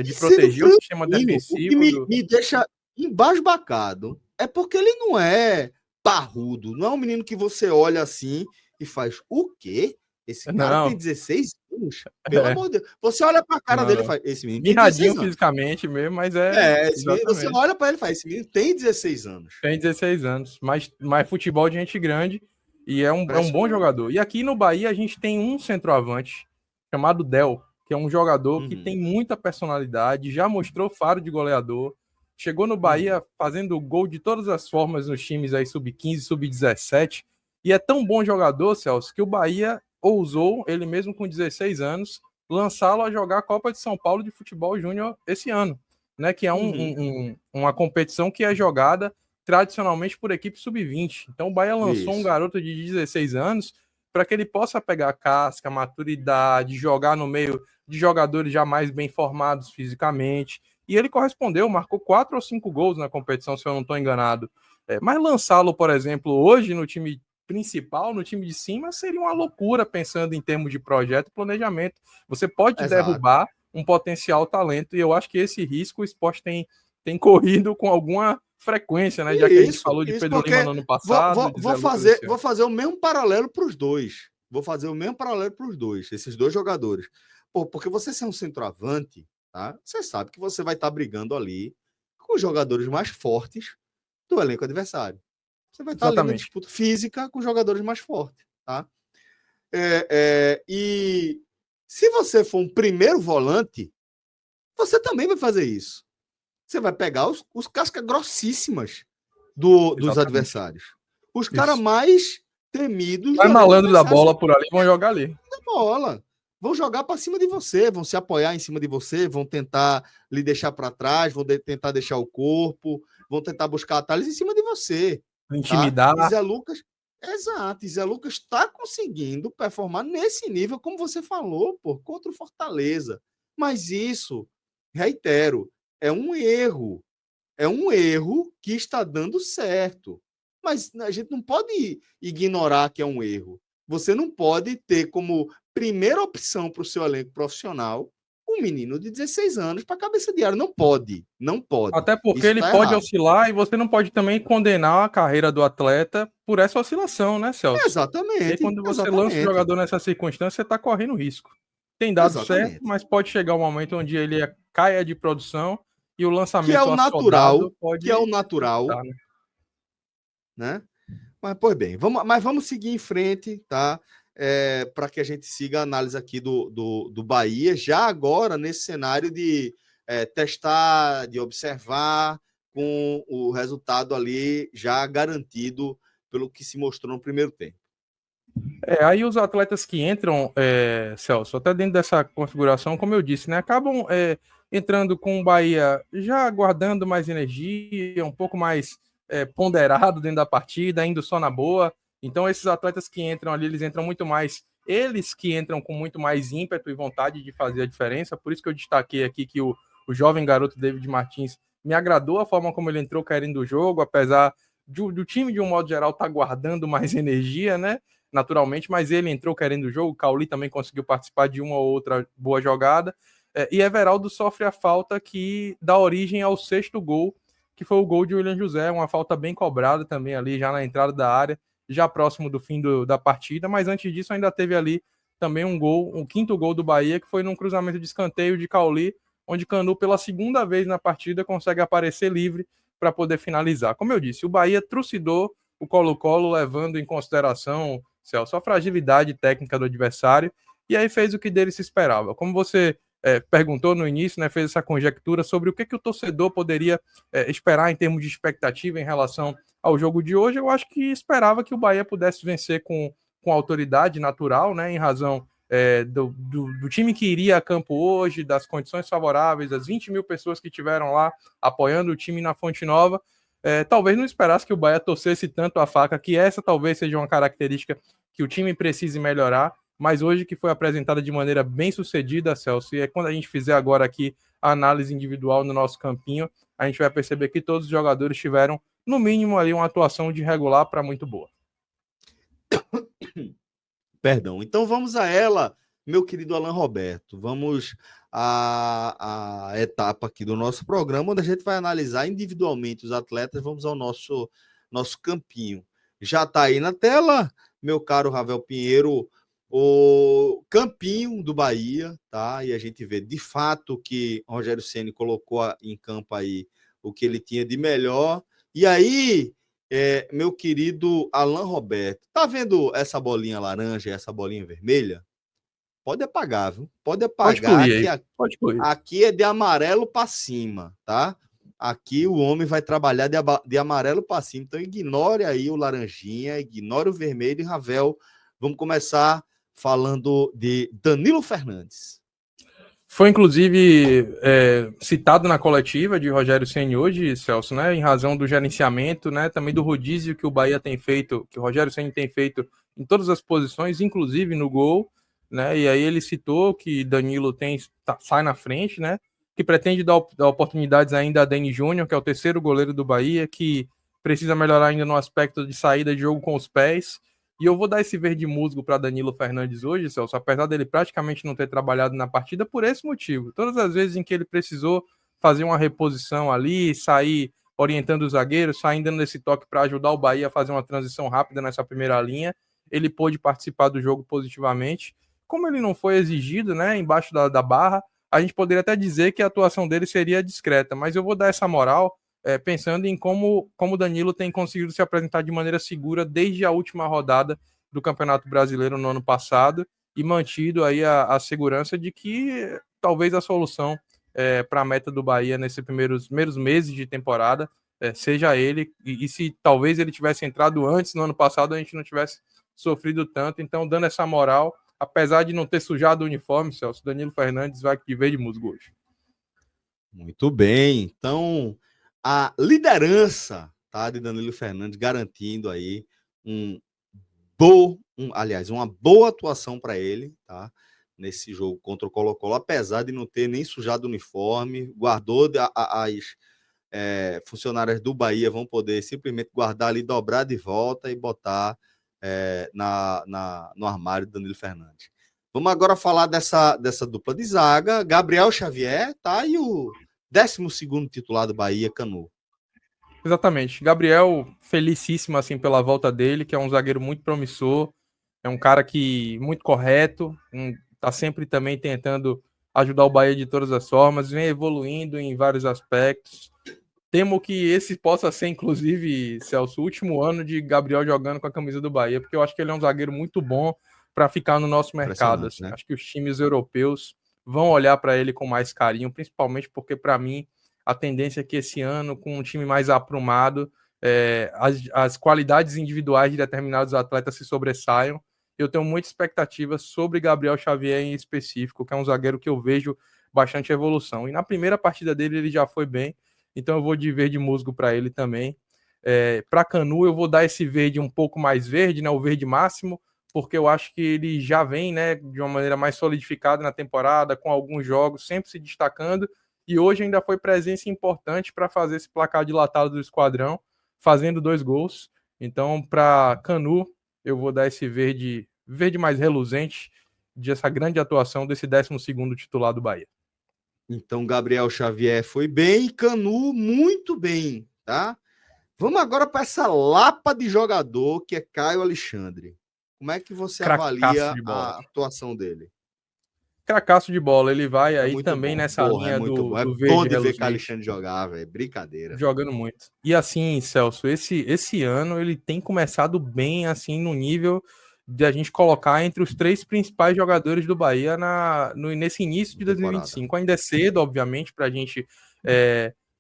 de proteger o sistema defensivo. O que me deixa embasbacado é porque ele não é parrudo. Não é um menino que você olha assim e faz, o quê? Esse cara tem Não, 16 anos? Pelo é, amor de Deus. Você olha pra cara não, dele e não. faz, esse menino tem Mirradinho 16 anos. fisicamente mesmo, mas Esse menino, você exatamente. olha pra ele e faz, esse menino tem 16 anos. Tem 16 anos, mas futebol de gente grande e é um bom Impressionante. jogador. E aqui no Bahia a gente tem um centroavante chamado Del, que é um jogador que Uhum, tem muita personalidade, já mostrou faro de goleador, chegou no uhum, Bahia fazendo gol de todas as formas nos times aí sub-15, sub-17, e é tão bom jogador, Celso, que o Bahia ousou, ele mesmo com 16 anos, lançá-lo a jogar a Copa de São Paulo de Futebol Júnior esse ano, né? Que é uhum. uma competição que é jogada tradicionalmente por equipe sub-20. Então o Bahia lançou um Isso. garoto de 16 anos para que ele possa pegar a casca, a maturidade, jogar no meio de jogadores já mais bem formados fisicamente. E ele correspondeu, marcou 4 ou 5 gols na competição, se eu não estou enganado. Mas lançá-lo, por exemplo, hoje no time principal, no time de cima, seria uma loucura pensando em termos de projeto e planejamento. Você pode Exato. derrubar um potencial talento, e eu acho que esse risco o esporte tem corrido com alguma frequência, né? Já que a gente falou de Isso, Pedro Lima porque no ano passado, de Zé Lucas esse vou ano. fazer o mesmo paralelo para os dois. Vou fazer o mesmo paralelo para os dois, esses dois jogadores. Pô, porque você ser um centroavante, tá? Você sabe que você vai estar brigando ali com os jogadores mais fortes do elenco adversário. Você vai estar ali na Exatamente. disputa física com os jogadores mais fortes, tá? E se você for um primeiro volante, você também vai fazer isso. Você vai pegar os cascas grossíssimas dos Exatamente. adversários. Os caras Isso. mais temidos do Vai elenco malandro da adversário. Você bola por ali, vão jogar ali. tem bola. Vão jogar para cima de você, vão se apoiar em cima de você, vão tentar lhe deixar para trás, vão tentar deixar o corpo, vão tentar buscar atalhos em cima de você, tá? Intimidar. E Zé Lucas, exato, e Zé Lucas está conseguindo performar nesse nível, como você falou, pô, contra o Fortaleza. Mas isso, reitero, é um erro. É um erro que está dando certo. Mas a gente não pode ignorar que é um erro. Você não pode ter como primeira opção para o seu elenco profissional um menino de 16 anos para cabeça de área. Não pode. Não pode. Até porque Isso ele está pode errado. oscilar e você não pode também condenar a carreira do atleta por essa oscilação, né, Celso? E aí, Exatamente. quando você lança o Exatamente. jogador nessa circunstância, você está correndo risco. Tem dado certo, Exatamente. mas pode chegar um momento onde ele caia de produção e o Que é lançamento o natural, assodado que é o pode natural, dificultar, né? né? Mas, pois bem, vamos seguir em frente, tá? Para que a gente siga a análise aqui do Bahia, já agora nesse cenário de testar, de observar, com o resultado ali já garantido pelo que se mostrou no primeiro tempo. Aí os atletas que entram, Celso, até dentro dessa configuração, como eu disse, né, acabam entrando com o Bahia já guardando mais energia, um pouco mais ponderado dentro da partida, indo só na boa. Então, esses atletas que entram ali, eles entram muito mais, eles que entram com muito mais ímpeto e vontade de fazer a diferença. Por isso que eu destaquei aqui que o jovem garoto David Martins me agradou a forma como ele entrou querendo o jogo, apesar do time, de um modo geral, estar guardando mais energia, né? Naturalmente, mas ele entrou querendo o jogo. O Cauli também conseguiu participar de uma ou outra boa jogada. E Everaldo sofre a falta que dá origem ao sexto gol, que foi o gol de William José, uma falta bem cobrada também ali, já na entrada da área, já próximo do fim da partida, mas antes disso ainda teve ali também um gol, um quinto gol do Bahia, que foi num cruzamento de escanteio de Cauli, onde Canu, pela segunda vez na partida, consegue aparecer livre para poder finalizar. Como eu disse, o Bahia trucidou o Colo-Colo, levando em consideração, Celso, a fragilidade técnica do adversário, e aí fez o que dele se esperava. Como você perguntou no início, né, fez essa conjectura sobre o que o torcedor poderia esperar em termos de expectativa em relação ao jogo de hoje, eu acho que esperava que o Bahia pudesse vencer com autoridade natural, né, em razão do time que iria a campo hoje, das condições favoráveis, das 20 mil pessoas que tiveram lá apoiando o time na Fonte Nova. Talvez não esperasse que o Bahia torcesse tanto a faca, que essa talvez seja uma característica que o time precise melhorar, mas hoje que foi apresentada de maneira bem sucedida, Celso, e quando a gente fizer agora aqui a análise individual no nosso campinho, a gente vai perceber que todos os jogadores tiveram, no mínimo, ali uma atuação de regular para muito boa. Perdão. Então vamos a ela, meu querido Alan Roberto. Vamos à etapa aqui do nosso programa, onde a gente vai analisar individualmente os atletas. Vamos ao nosso campinho. já está aí na tela, meu caro Ravel Pinheiro, o campinho do Bahia, tá? E a gente vê de fato que Rogério Ceni colocou em campo aí o que ele tinha de melhor. E aí, meu querido Alan Roberto, tá vendo essa bolinha laranja e essa bolinha vermelha? Pode apagar, viu? Pode Pode apagar excluir que aí. Pode excluir. aqui é de amarelo para cima, tá? Aqui o homem vai trabalhar de amarelo para cima. Então ignore aí o laranjinha, ignore o vermelho e Ravel. Vamos começar falando de Danilo Fernandes. Foi, inclusive, citado na coletiva de Rogério Ceni hoje, Celso, né, em razão do gerenciamento, né, também do rodízio que o Bahia tem feito, que o Rogério Ceni tem feito em todas as posições, inclusive no gol, né, e aí ele citou que Danilo sai na frente, né, que pretende dar oportunidades ainda a Dani Júnior, que é o terceiro goleiro do Bahia, que precisa melhorar ainda no aspecto de saída de jogo com os pés. E eu vou dar esse verde musgo para Danilo Fernandes hoje, Celso, apesar dele praticamente não ter trabalhado na partida por esse motivo. Todas as vezes em que ele precisou fazer uma reposição ali, sair orientando os zagueiros, saindo dando esse toque para ajudar o Bahia a fazer uma transição rápida nessa primeira linha, ele pôde participar do jogo positivamente. Como ele não foi exigido, né, embaixo da barra, a gente poderia até dizer que a atuação dele seria discreta, mas eu vou dar essa moral pensando em como o Danilo tem conseguido se apresentar de maneira segura desde a última rodada do Campeonato Brasileiro no ano passado e mantido aí a segurança de que talvez a solução para a meta do Bahia nesses primeiros meses de temporada seja ele, e se talvez ele tivesse entrado antes no ano passado, a gente não tivesse sofrido tanto. Então, dando essa moral, apesar de não ter sujado o uniforme, Celso, Danilo Fernandes vai de verde musgo hoje. Muito bem, então a liderança, tá, de Danilo Fernandes garantindo aí uma boa atuação para ele, tá, nesse jogo contra o Colo-Colo, apesar de não ter nem sujado o uniforme, guardou as funcionárias do Bahia vão poder simplesmente guardar ali, dobrar de volta e botar no armário do Danilo Fernandes. Vamos agora falar dessa dupla de zaga, Gabriel Xavier, tá, e o 12º titular do Bahia, Canu. Exatamente. Gabriel, felicíssimo assim pela volta dele, que é um zagueiro muito promissor, é um cara que muito correto, tá sempre também tentando ajudar o Bahia de todas as formas, vem evoluindo em vários aspectos. Temo que esse possa ser, inclusive, Celso, o último ano de Gabriel jogando com a camisa do Bahia, porque eu acho que ele é um zagueiro muito bom para ficar no nosso mercado. Assim. Né? Acho que os times europeus vão olhar para ele com mais carinho, principalmente porque, para mim, a tendência é que esse ano, com um time mais aprumado, as qualidades individuais de determinados atletas se sobressaiam. Eu tenho muita expectativa sobre Gabriel Xavier em específico, que é um zagueiro que eu vejo bastante evolução. E na primeira partida dele ele já foi bem, então eu vou de verde musgo para ele também. Para Canu eu vou dar esse verde um pouco mais verde, né, o verde máximo, porque eu acho que ele já vem, né, de uma maneira mais solidificada na temporada, com alguns jogos sempre se destacando, e hoje ainda foi presença importante para fazer esse placar dilatado do esquadrão, fazendo 2 gols. Então, para Canu, eu vou dar esse verde mais reluzente dessa grande atuação desse 12º titular do Bahia. Então, Gabriel Xavier foi bem, Canu muito bem, tá? Vamos agora para essa lapa de jogador que é Caio Alexandre. Como é que você avalia a atuação dele? Cracaço de bola, ele vai aí também bom. nessa linha do verde bom de ver Caio Alexandre jogar, velho, brincadeira. Jogando muito. E assim, Celso, esse ano ele tem começado bem, assim, no nível de a gente colocar entre os 3 principais jogadores do Bahia nesse início de 2025. Ainda é cedo, obviamente, para a gente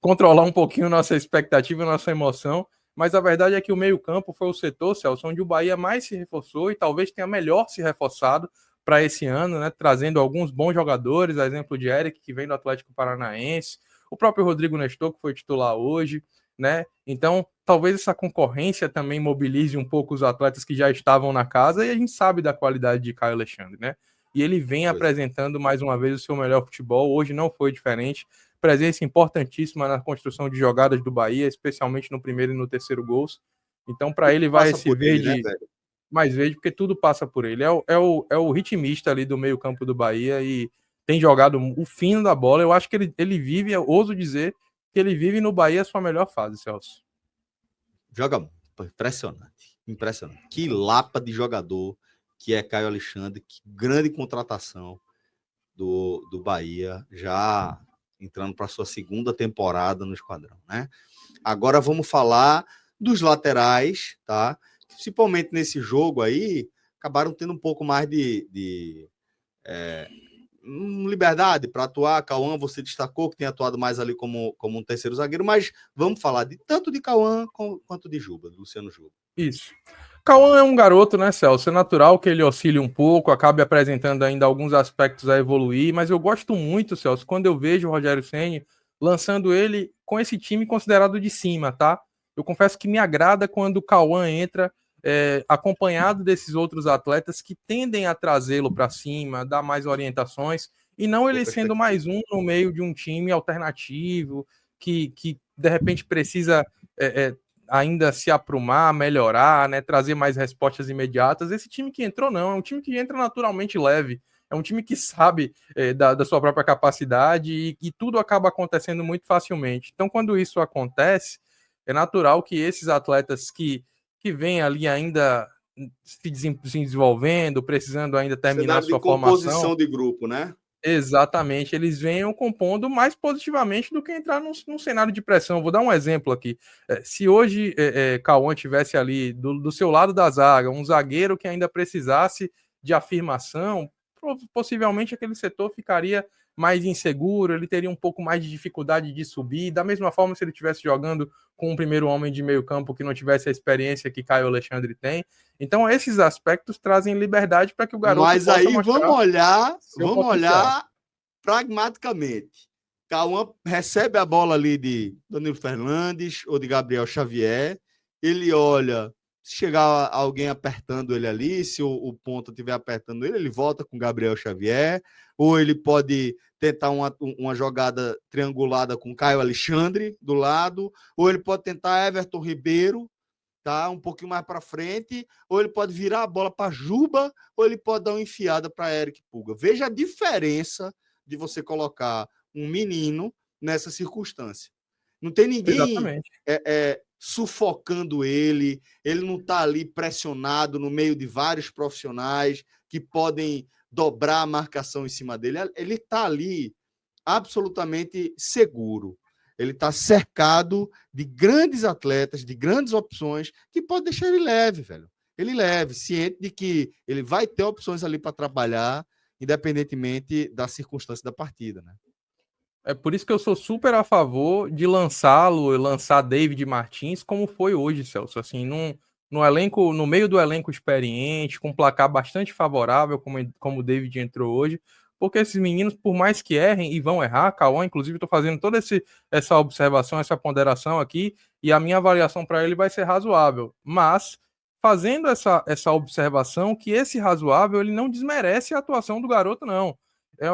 controlar um pouquinho nossa expectativa, nossa emoção, mas a verdade é que o meio-campo foi o setor, Celso, onde o Bahia mais se reforçou e talvez tenha melhor se reforçado para esse ano, né? Trazendo alguns bons jogadores, a exemplo de Eric, que vem do Atlético Paranaense, o próprio Rodrigo Nestor, que foi titular hoje, né? Então, talvez essa concorrência também mobilize um pouco os atletas que já estavam na casa, e a gente sabe da qualidade de Caio Alexandre, né? E ele vem apresentando mais uma vez o seu melhor futebol, hoje não foi diferente, presença importantíssima na construção de jogadas do Bahia, especialmente no primeiro e no terceiro gols. Então, para ele vai esse verde... Ele, né, mais verde, porque tudo passa por ele. É o ritmista ali do meio campo do Bahia e tem jogado o fino da bola. Eu acho que ele vive, eu ouso dizer, que ele vive no Bahia a sua melhor fase, Celso. Joga muito, impressionante. Impressionante. Que lapa de jogador que é Caio Alexandre, que grande contratação do Bahia, já entrando para sua segunda temporada no esquadrão, né? Agora vamos falar dos laterais, tá? Principalmente nesse jogo aí, acabaram tendo um pouco mais de liberdade para atuar. Cauã, você destacou que tem atuado mais ali como um terceiro zagueiro, mas vamos falar tanto de Cauã quanto de Juba, de Luciano Juba. Isso. Cauã é um garoto, né, Celso? É natural que ele oscile um pouco, acabe apresentando ainda alguns aspectos a evoluir, mas eu gosto muito, Celso, quando eu vejo o Rogério Ceni lançando ele com esse time considerado de cima, tá? Eu confesso que me agrada quando o Cauã entra acompanhado desses outros atletas que tendem a trazê-lo para cima, dar mais orientações, e não ele sendo mais um no meio de um time alternativo, que de repente precisa ainda se aprumar, melhorar, né, trazer mais respostas imediatas. Esse time que entrou não, é um time que entra naturalmente leve, é um time que sabe da sua própria capacidade e tudo acaba acontecendo muito facilmente. Então, quando isso acontece, é natural que esses atletas que vêm ali ainda se desenvolvendo, precisando ainda terminar sua formação de grupo, né? Exatamente, eles venham compondo mais positivamente do que entrar num cenário de pressão. Vou dar um exemplo aqui. Se hoje Cauã tivesse ali do seu lado da zaga, um zagueiro que ainda precisasse de afirmação, possivelmente aquele setor ficaria mais inseguro, ele teria um pouco mais de dificuldade de subir, da mesma forma se ele estivesse jogando com um primeiro homem de meio campo que não tivesse a experiência que Caio Alexandre tem. Então esses aspectos trazem liberdade para que o garoto Mas possa aí mostrar vamos olhar pragmaticamente. Cauã recebe a bola ali de Danilo Fernandes ou de Gabriel Xavier, ele olha, se chegar alguém apertando ele ali, se o ponta estiver apertando ele volta com Gabriel Xavier, ou ele pode tentar uma jogada triangulada com Caio Alexandre do lado, ou ele pode tentar Everton Ribeiro, tá? Um pouquinho mais para frente, ou ele pode virar a bola para Juba, ou ele pode dar uma enfiada para Eric Pulga. Veja a diferença de você colocar um menino nessa circunstância. Não tem ninguém sufocando ele não está ali pressionado no meio de vários profissionais que podem dobrar a marcação em cima dele. Ele está ali absolutamente seguro. Ele está cercado de grandes atletas, de grandes opções, que pode deixar ele leve, velho. Ele leve, ciente de que ele vai ter opções ali para trabalhar, independentemente da circunstância da partida, né? É por isso que eu sou super a favor de lançar David Martins, como foi hoje, Celso. Assim, no elenco, no meio do elenco experiente, com um placar bastante favorável, como o David entrou hoje, porque esses meninos, por mais que errem e vão errar, Cauã, inclusive, estou fazendo toda essa observação, essa ponderação aqui, e a minha avaliação para ele vai ser razoável. Mas, fazendo essa observação, que esse razoável, ele não desmerece a atuação do garoto, não.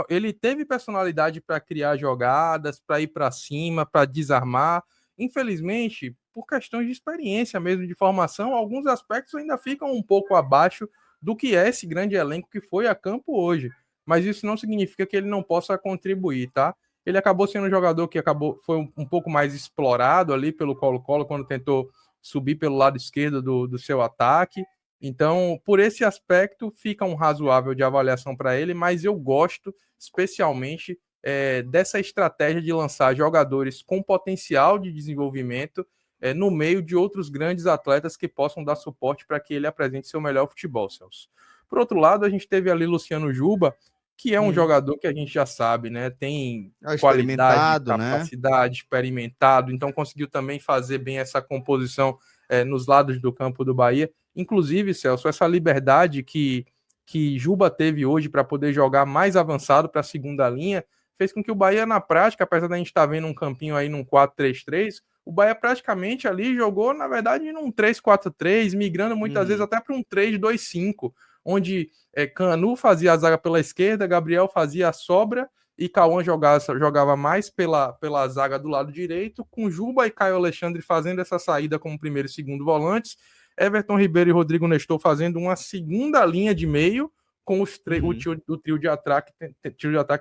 Ele teve personalidade para criar jogadas, para ir para cima, para desarmar. Infelizmente, por questões de experiência mesmo, de formação, alguns aspectos ainda ficam um pouco abaixo do que é esse grande elenco que foi a campo hoje. Mas isso não significa que ele não possa contribuir, tá? Ele acabou sendo um jogador que foi um pouco mais explorado ali pelo Colo-Colo quando tentou subir pelo lado esquerdo do seu ataque. Então, por esse aspecto, fica um razoável de avaliação para ele, mas eu gosto especialmente dessa estratégia de lançar jogadores com potencial de desenvolvimento no meio de outros grandes atletas que possam dar suporte para que ele apresente seu melhor futebol, Celso. Por outro lado, a gente teve ali Luciano Juba, que é um jogador que a gente já sabe, né? Tem qualidade, capacidade, né? Experimentado, então conseguiu também fazer bem essa composição nos lados do campo do Bahia. Inclusive, Celso, essa liberdade que Juba teve hoje para poder jogar mais avançado para a segunda linha, fez com que o Bahia, na prática, apesar da gente estar vendo um campinho aí num 4-3-3, o Bahia praticamente ali jogou, na verdade, num 3-4-3, migrando muitas vezes até para um 3-2-5, onde Canu fazia a zaga pela esquerda, Gabriel fazia a sobra e Cauã jogava mais pela zaga do lado direito, com Juba e Caio Alexandre fazendo essa saída como primeiro e segundo volantes, Everton Ribeiro e Rodrigo Nestor fazendo uma segunda linha de meio, com o trio de ataque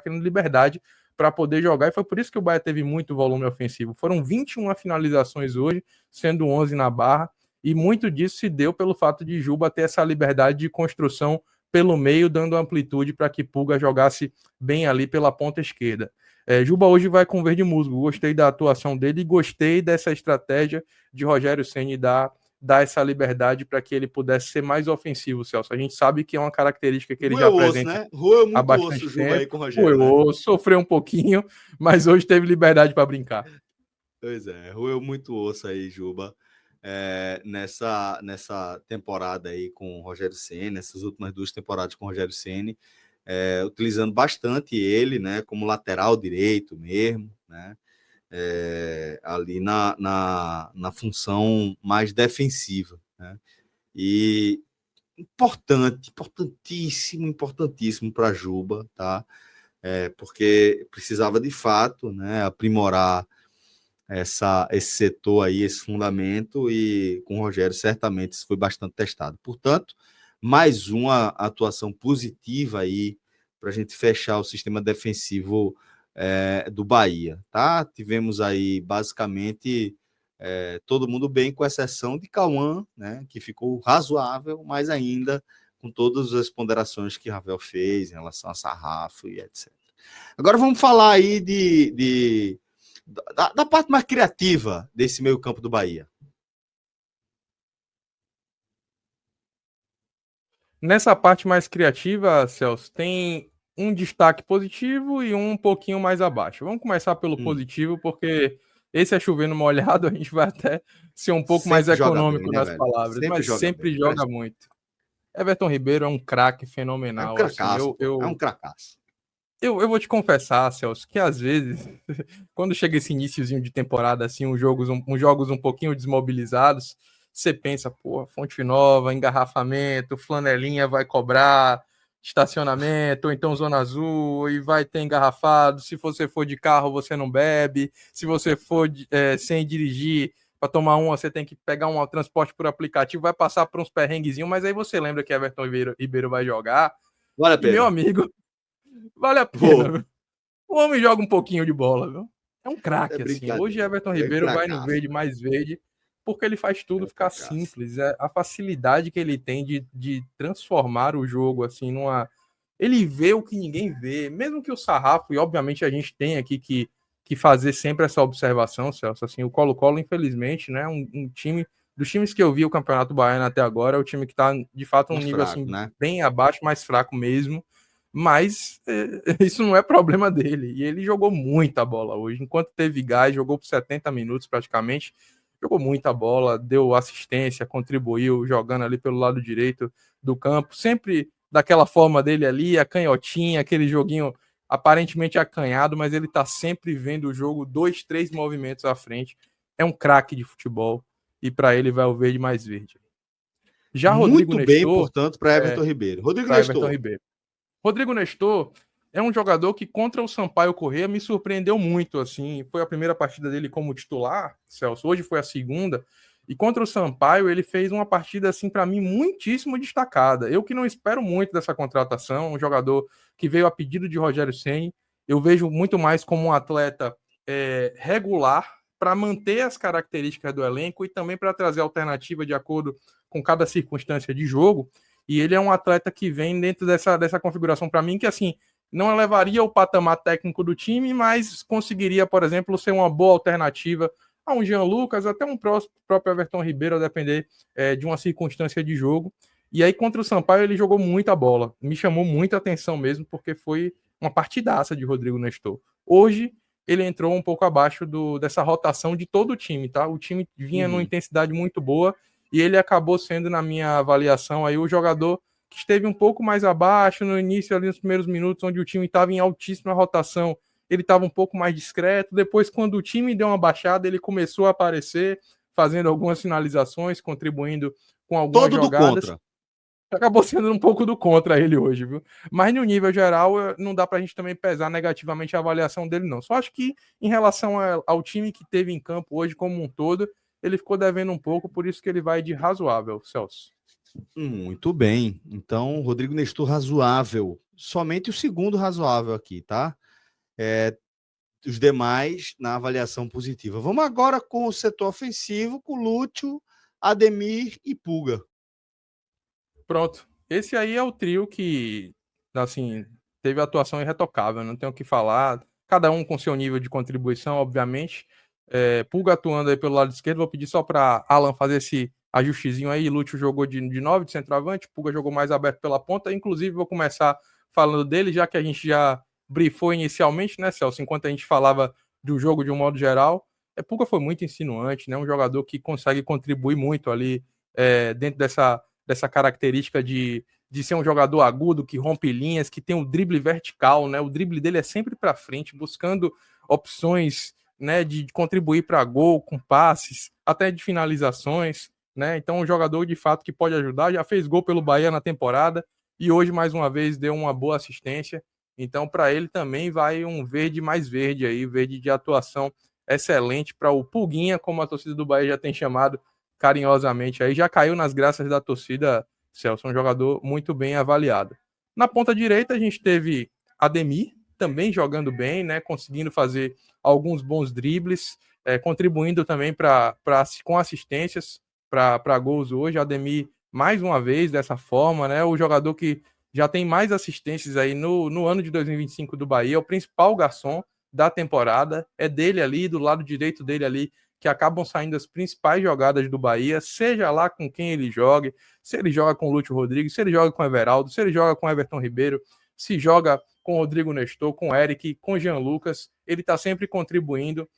tendo liberdade para poder jogar, e foi por isso que o Bahia teve muito volume ofensivo. Foram 21 finalizações hoje, sendo 11 na barra, e muito disso se deu pelo fato de Juba ter essa liberdade de construção pelo meio, dando amplitude para que Pulga jogasse bem ali pela ponta esquerda. Juba hoje vai com verde musgo, gostei da atuação dele e gostei dessa estratégia de Rogério Ceni dar essa liberdade para que ele pudesse ser mais ofensivo, Celso. A gente sabe que é uma característica que ele já apresenta, né? Roeu há muito osso bastante o Juba aí tempo. com o Rogério, né? Sofreu um pouquinho, mas hoje teve liberdade para brincar. Pois é, roeu muito osso aí, Juba, nessa temporada aí com o Rogério Ceni, nessas últimas 2 temporadas com o Rogério Ceni, utilizando bastante ele, né, como lateral direito mesmo, né, ali na função mais defensiva, né, e importantíssimo para Juba, tá, porque precisava de fato, né, aprimorar esse setor aí, esse fundamento, e com o Rogério certamente isso foi bastante testado. Portanto, mais uma atuação positiva aí para a gente fechar o sistema defensivo do Bahia, tá? Tivemos aí basicamente todo mundo bem, com exceção de Cauã, né, que ficou razoável, mas ainda com todas as ponderações que Ravel fez em relação a sarrafo e etc. Agora vamos falar aí da parte mais criativa desse meio campo do Bahia. Nessa parte mais criativa, Celso, tem um destaque positivo e um pouquinho mais abaixo. Vamos começar pelo positivo, porque esse é chovendo molhado, a gente vai até ser um pouco mais Sempre joga bem, econômico né, nas velho? palavras, Sempre mas joga sempre bem. joga muito. Everton Ribeiro é um craque É um fenomenal, assim, cracaço, pô. É um cracaço. eu vou te confessar, Celso, que às vezes, quando chega esse iniciozinho de temporada, assim, uns jogos um pouquinho desmobilizados, você pensa, pô, Fonte Nova, engarrafamento, flanelinha vai cobrar, estacionamento, ou então Zona Azul, e vai ter engarrafado. Se você for de carro, você não bebe. Se você for sem dirigir, para tomar uma, você tem que pegar um transporte por aplicativo, vai passar por uns perrenguezinhos, mas aí você lembra que Everton Ribeiro vai jogar. Vale a E, meu pena. amigo, vale a pena, Vou. viu? O homem joga um pouquinho de bola, viu? É um É craque, assim. Hoje, brincadeira. Everton É Ribeiro vai no cracaço, verde velho. mais verde, porque ele faz tudo É ficar cracaço. simples. A facilidade que ele tem de transformar o jogo, assim, numa. Ele vê o que ninguém vê. Mesmo que o Sarrafo, e obviamente a gente tem aqui que fazer sempre essa observação, Celso. Assim, o Colo-Colo, infelizmente, né? Um time. Dos times que eu vi o Campeonato Baiano até agora, é o time que está, de fato, um Mais nível fraco, assim, né? bem abaixo, mais fraco mesmo, mas isso não é problema dele. E ele jogou muita bola hoje. Enquanto teve gás, jogou por 70 minutos praticamente. Jogou muita bola, deu assistência, contribuiu, jogando ali pelo lado direito do campo. Sempre daquela forma dele ali, a canhotinha, aquele joguinho aparentemente acanhado, mas ele tá sempre vendo o jogo 2, 3 movimentos à frente. É um craque de futebol. E para ele vai o verde mais verde. Já Rodrigo Muito bem, Nestor, portanto, para Everton Ribeiro. Rodrigo para Everton Nestor. Ribeiro. Rodrigo Nestor é um jogador que contra o Sampaio Corrêa me surpreendeu muito, assim, foi a primeira partida dele como titular, Celso, hoje foi a segunda, e contra o Sampaio ele fez uma partida, assim, para mim, muitíssimo destacada. Eu que não espero muito dessa contratação, um jogador que veio a pedido de Rogério Ceni, eu vejo muito mais como um atleta regular para manter as características do elenco e também para trazer alternativa de acordo com cada circunstância de jogo. E ele é um atleta que vem dentro dessa configuração para mim, que assim, não elevaria o patamar técnico do time, mas conseguiria, por exemplo, ser uma boa alternativa a um Jean Lucas, até um próprio Everton Ribeiro, a depender de uma circunstância de jogo. E aí, contra o Sampaio, ele jogou muita bola. Me chamou muita atenção mesmo, porque foi uma partidaça de Rodrigo Nestor. Hoje, ele entrou um pouco abaixo dessa rotação de todo o time, tá? O time vinha numa intensidade muito boa, e ele acabou sendo, na minha avaliação, aí o jogador que esteve um pouco mais abaixo no início, ali nos primeiros minutos, onde o time estava em altíssima rotação, ele estava um pouco mais discreto. Depois, quando o time deu uma baixada, ele começou a aparecer, fazendo algumas finalizações, contribuindo com algumas Todo do jogadas. contra. Acabou sendo um pouco do contra ele hoje, viu? Mas no nível geral, não dá pra gente também pesar negativamente a avaliação dele, não. Só acho que em relação ao time que teve em campo hoje como um todo, ele ficou devendo um pouco, por isso que ele vai de razoável, Celso. Muito bem. Então, Rodrigo Nestor razoável. Somente o segundo razoável aqui, tá? Os demais na avaliação positiva. Vamos agora com o setor ofensivo, com o Lúcio, Ademir e Pulga. Pronto. Esse aí é o trio que, assim, teve atuação irretocável, não tenho o que falar. Cada um com seu nível de contribuição, obviamente. Pulga atuando aí pelo lado esquerdo, vou pedir só para Alan fazer esse ajustezinho aí. Lúcio jogou de 9 de centroavante, Pulga jogou mais aberto pela ponta. Inclusive, vou começar falando dele, já que a gente já briefou inicialmente, né, Celso? Enquanto a gente falava do jogo de um modo geral. Pulga foi muito insinuante, né? Um jogador que consegue contribuir muito ali dentro dessa característica de ser um jogador agudo, que rompe linhas, que tem um drible vertical, né? O drible dele é sempre para frente, buscando opções, né, de contribuir para gol, com passes, até de finalizações, né? Então, um jogador de fato que pode ajudar, já fez gol pelo Bahia na temporada e hoje mais uma vez deu uma boa assistência. Então, para ele também vai um verde mais verde aí, verde de atuação excelente para o Pulguinha, como a torcida do Bahia já tem chamado carinhosamente aí, já caiu nas graças da torcida. Celso, um jogador muito bem avaliado. Na ponta direita a gente teve Ademir, também jogando bem, né, conseguindo fazer alguns bons dribles, contribuindo também com assistências para gols hoje. Ademir, mais uma vez, dessa forma, né, o jogador que já tem mais assistências aí no ano de 2025 do Bahia, é o principal garçom da temporada, é dele ali, do lado direito dele ali, que acabam saindo as principais jogadas do Bahia, seja lá com quem ele jogue, se ele joga com o Lúcio Rodrigues, se ele joga com o Everaldo, se ele joga com o Everton Ribeiro, se joga com o Rodrigo Nestor, com o Eric, com o Jean Lucas, ele está sempre contribuindo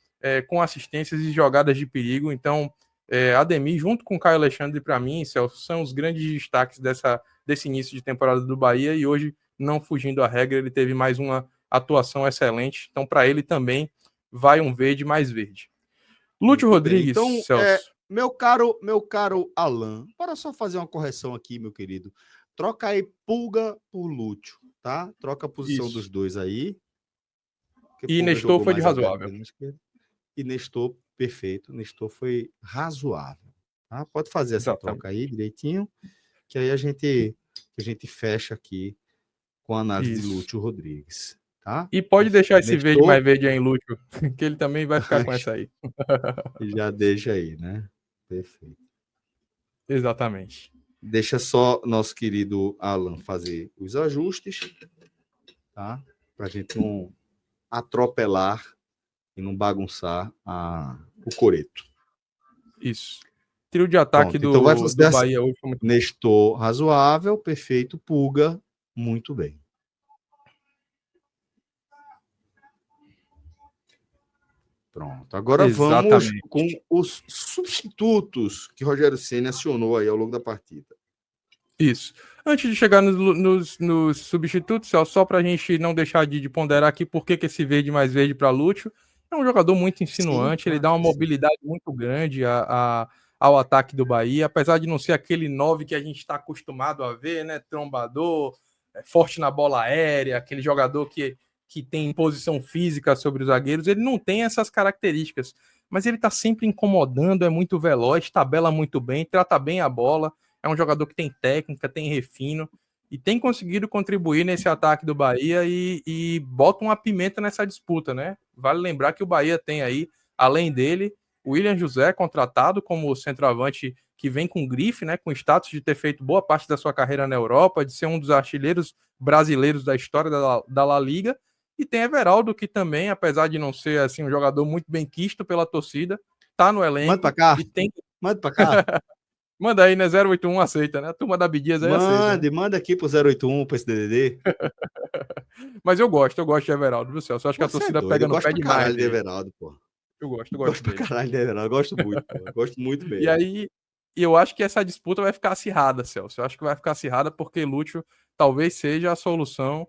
com assistências e jogadas de perigo. Então, Ademir, junto com o Caio Alexandre, para mim, Celso, são os grandes destaques desse início de temporada do Bahia, e hoje, não fugindo à regra, ele teve mais uma atuação excelente. Então, para ele também vai um verde mais verde. Lúcio Rodrigues, então, Celso. Meu caro Alan, para só fazer uma correção aqui, meu querido. Troca aí Pulga por Lúcio, tá? Troca a posição dos dois aí. E Nestor foi de razoável. E Nestor, perfeito. Nestor foi razoável. Tá? Pode fazer essa troca aí direitinho, que aí a gente fecha aqui com a análise de Lúcio Rodrigues. Tá? E pode deixar esse verde mais verde aí em Lúcio, que ele também vai ficar com essa aí. Já deixa aí, né? Perfeito. Exatamente. Deixa só nosso querido Alan fazer os ajustes, tá? Para a gente não atropelar e não bagunçar o coreto. Isso. Trio de ataque do Bahia hoje foi muito Nestor, razoável, perfeito. Pulga, muito bem. Pronto. Agora vamos com os substitutos que Rogério Ceni acionou aí ao longo da partida. Isso. Antes de chegar nos substitutos, só para a gente não deixar de ponderar aqui por que esse verde mais verde para Lúcio. É um jogador muito insinuante, ele dá uma mobilidade muito grande ao ataque do Bahia, apesar de não ser aquele 9 que a gente está acostumado a ver, né? Trombador, forte na bola aérea, aquele jogador que tem posição física sobre os zagueiros, ele não tem essas características, mas ele está sempre incomodando, é muito veloz, tabela muito bem, trata bem a bola, é um jogador que tem técnica, tem refino, e tem conseguido contribuir nesse ataque do Bahia e bota uma pimenta nessa disputa, né? Vale lembrar que o Bahia tem aí, além dele, o William José, contratado como centroavante que vem com grife, né? Com status de ter feito boa parte da sua carreira na Europa, de ser um dos artilheiros brasileiros da história da La Liga. E tem Everaldo, que também, apesar de não ser assim um jogador muito bem quisto pela torcida, tá no elenco. Manda pra cá. Manda pra cá. Manda aí, né? 081 aceita, né? A turma da Bidias aí aceita. Né? Manda aqui pro 081, pra esse DDD. Mas eu gosto de Everaldo, viu, Celso? Eu acho que a torcida pega no pé demais. Eu gosto de Everaldo, pô. Eu gosto pra caralho de Everaldo. Eu gosto muito, pô. Eu gosto muito mesmo. E aí, eu acho que essa disputa vai ficar acirrada, Celso. Eu acho que vai ficar acirrada porque Lúcio talvez seja a solução.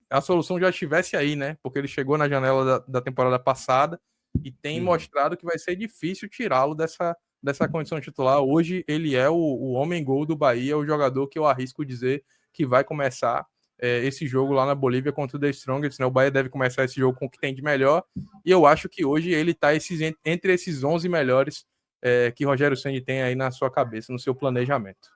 A solução já estivesse aí, né? Porque ele chegou na janela da temporada passada e tem mostrado que vai ser difícil tirá-lo dessa condição titular. Hoje ele é o homem-gol do Bahia, o jogador que eu arrisco dizer que vai começar esse jogo lá na Bolívia contra o The Strongest. Né? O Bahia deve começar esse jogo com o que tem de melhor, e eu acho que hoje ele está entre esses 11 melhores que Rogério Ceni tem aí na sua cabeça, no seu planejamento.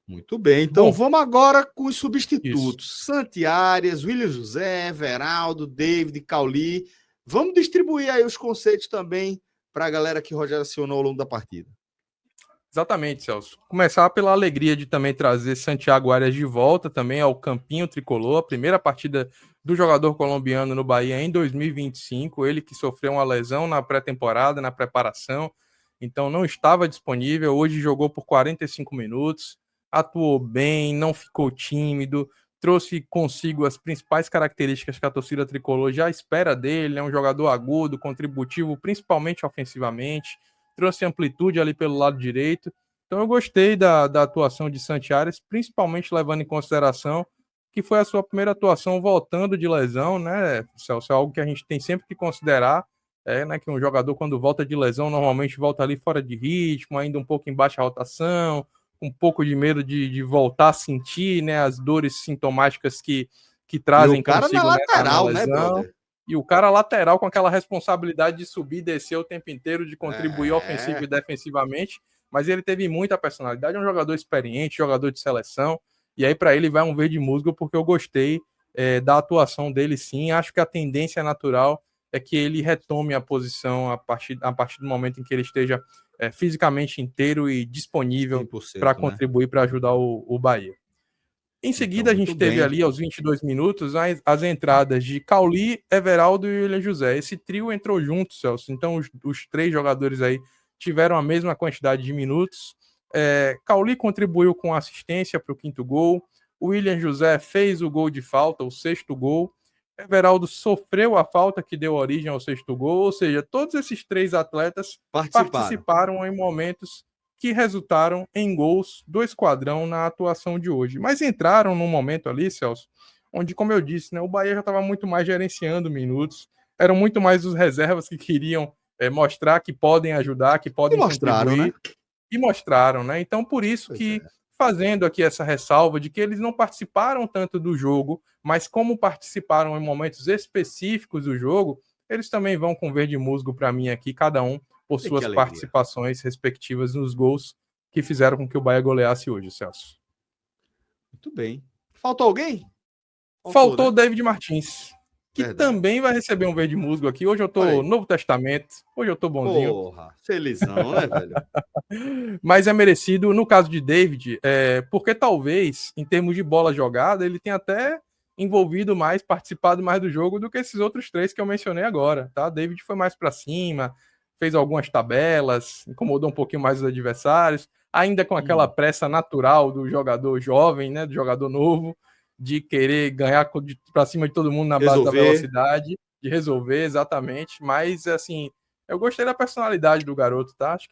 Muito bem, então vamos agora com os substitutos. Isso. Santi Arias, William José, Everaldo, David, Cauli. Vamos distribuir aí os conceitos também para a galera que Rogério acionou ao longo da partida. Exatamente, Celso. Começar pela alegria de também trazer Santiago Arias de volta também ao campinho tricolor, a primeira partida do jogador colombiano no Bahia em 2025, ele que sofreu uma lesão na pré-temporada, na preparação, então não estava disponível, hoje jogou por 45 minutos, atuou bem, não ficou tímido, trouxe consigo as principais características que a torcida tricolor já espera dele, é um jogador agudo, contributivo, principalmente ofensivamente, trouxe amplitude ali pelo lado direito. Então eu gostei da atuação de Santi Arias, principalmente levando em consideração que foi a sua primeira atuação voltando de lesão, né, Celso? É algo que a gente tem sempre que considerar, né, que um jogador quando volta de lesão normalmente volta ali fora de ritmo, ainda um pouco em baixa rotação, um pouco de medo de voltar a sentir, né, as dores sintomáticas que trazem consigo, né, na lesão. Né, brother? E o cara lateral com aquela responsabilidade de subir e descer o tempo inteiro, de contribuir ofensivo e defensivamente, mas ele teve muita personalidade, é um jogador experiente, jogador de seleção, e aí para ele vai um verde musgo, porque eu gostei da atuação dele sim, acho que a tendência natural é que ele retome a posição a partir do momento em que ele esteja fisicamente inteiro e disponível para contribuir, para ajudar o Bahia. Em seguida, então, a gente teve ali aos 22 minutos as entradas de Cauli, Everaldo e William José. Esse trio entrou junto, Celso. Então, os três jogadores aí tiveram a mesma quantidade de minutos. Cauli contribuiu com assistência para o 5º gol. O William José fez o gol de falta, o 6º gol. Everaldo sofreu a falta que deu origem ao 6º gol. Ou seja, todos esses três atletas participaram em momentos que resultaram em gols do esquadrão na atuação de hoje. Mas entraram num momento ali, Celso, onde, como eu disse, né, o Bahia já estava muito mais gerenciando minutos, eram muito mais os reservas que queriam mostrar que podem ajudar, que podem contribuir, né? E mostraram, né? Então, por isso que, fazendo aqui essa ressalva de que eles não participaram tanto do jogo, mas como participaram em momentos específicos do jogo, eles também vão com verde musgo para mim aqui, cada um por suas participações respectivas nos gols que fizeram com que o Bahia goleasse hoje, Celso. Muito bem. Faltou alguém? Faltou o David Martins, que também vai receber um verde musgo aqui. Hoje eu tô Novo Testamento, hoje eu tô bonzinho. Porra, felizão, né, velho? Mas é merecido, no caso de David, porque talvez, em termos de bola jogada, ele tenha até envolvido mais, participado mais do jogo do que esses outros três que eu mencionei agora, tá? David foi mais para cima, fez algumas tabelas, incomodou um pouquinho mais os adversários, ainda com aquela pressa natural do jogador jovem, né, do jogador novo, de querer ganhar para cima de todo mundo na base da velocidade, de resolver, exatamente, mas, assim, eu gostei da personalidade do garoto, tá? Acho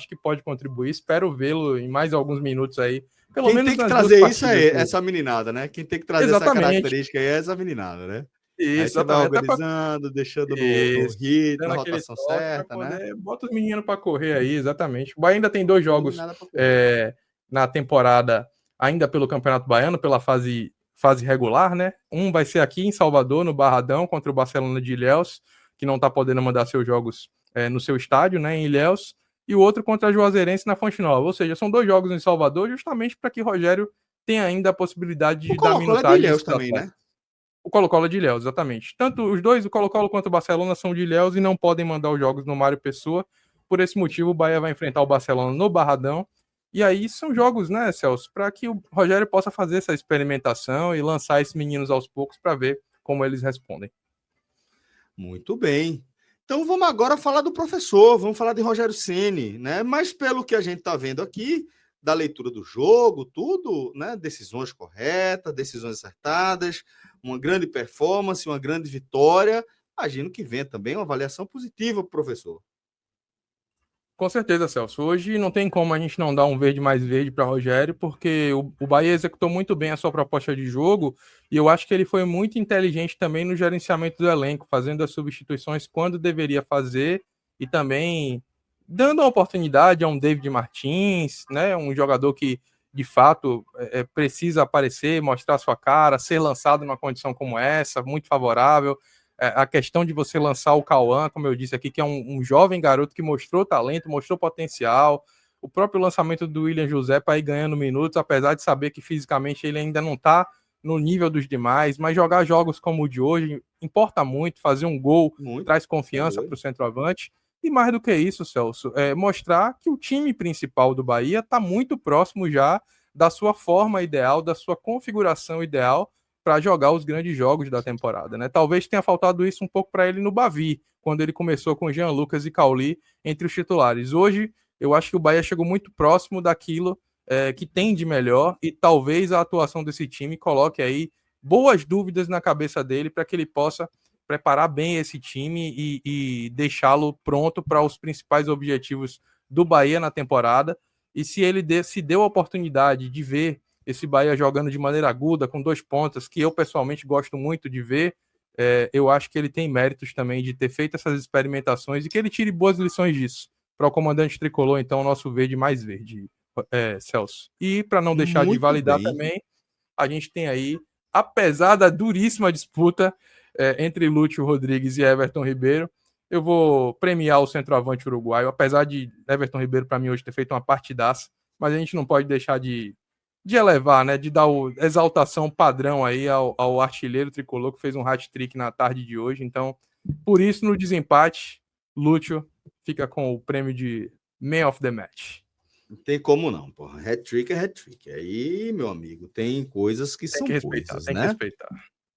que pode contribuir, espero vê-lo em mais alguns minutos aí, pelo Quem menos tem que trazer isso aí, essa meninada, né? Quem tem que trazer essa característica aí é essa meninada, né? Isso, aí você vai organizando, deixando no ritmo, na rotação certa, né? Bota os meninos para correr aí, exatamente. O Bahia ainda tem 2 jogos na temporada, ainda pelo Campeonato Baiano, pela fase regular, né? Um vai ser aqui em Salvador, no Barradão, contra o Barcelona de Ilhéus, que não está podendo mandar seus jogos no seu estádio, né, em Ilhéus, e o outro contra a Juazeirense na Fonte Nova. Ou seja, são 2 jogos em Salvador, justamente para que Rogério tenha ainda a possibilidade de dar minutagem. De Ilhéus também, né? O Colo-Colo é de Ilhéus, exatamente. Tanto os dois, o Colo-Colo quanto o Barcelona, são de Ilhéus e não podem mandar os jogos no Mário Pessoa. Por esse motivo, o Bahia vai enfrentar o Barcelona no Barradão. E aí são jogos, né, Celso, para que o Rogério possa fazer essa experimentação e lançar esses meninos aos poucos para ver como eles respondem. Muito bem. Então vamos agora falar do professor, vamos falar de Rogério Ceni, né? Mas pelo que a gente está vendo aqui, da leitura do jogo, tudo, né? Decisões corretas, decisões acertadas, uma grande performance, uma grande vitória. Imagino que venha também uma avaliação positiva para o professor. Com certeza, Celso. Hoje não tem como a gente não dar um verde mais verde para Rogério, porque o Bahia executou muito bem a sua proposta de jogo e eu acho que ele foi muito inteligente também no gerenciamento do elenco, fazendo as substituições quando deveria fazer e também dando a oportunidade a um David Martins, né, um jogador que de fato precisa aparecer, mostrar sua cara, ser lançado numa condição como essa, muito favorável. A questão de você lançar o Cauã, como eu disse aqui, que é um jovem garoto que mostrou talento, mostrou potencial, o próprio lançamento do William José para ir ganhando minutos, apesar de saber que fisicamente ele ainda não está no nível dos demais, mas jogar jogos como o de hoje importa muito, fazer um gol traz confiança para o centroavante, E mais do que isso, Celso, mostrar que o time principal do Bahia está muito próximo já da sua forma ideal, da sua configuração ideal para jogar os grandes jogos da temporada, né? Talvez tenha faltado isso um pouco para ele no Bavi, quando ele começou com Jean Lucas e Cauli entre os titulares. Hoje, eu acho que o Bahia chegou muito próximo daquilo que tem de melhor, e talvez a atuação desse time coloque aí boas dúvidas na cabeça dele para que ele possa preparar bem esse time e deixá-lo pronto para os principais objetivos do Bahia na temporada. E se ele se deu a oportunidade de ver esse Bahia jogando de maneira aguda, com 2 pontas, que eu pessoalmente gosto muito de ver, eu acho que ele tem méritos também de ter feito essas experimentações e que ele tire boas lições disso. Para o comandante tricolor, então, o nosso verde mais verde, Celso. E para não deixar de Muito validar bem. também, a gente tem aí, apesar da duríssima disputa entre Lúcio Rodrigues e Everton Ribeiro, eu vou premiar o centroavante uruguaio, apesar de Everton Ribeiro, para mim, hoje ter feito uma partidaça, mas a gente não pode deixar de elevar, né, de dar exaltação padrão aí ao artilheiro tricolor que fez um hat-trick na tarde de hoje. Então, por isso, no desempate, Lúcio fica com o prêmio de Man of the Match. Não tem como não, porra. Hat-trick é hat-trick. Aí, meu amigo, tem coisas que são coisas, Tem que né? respeitar.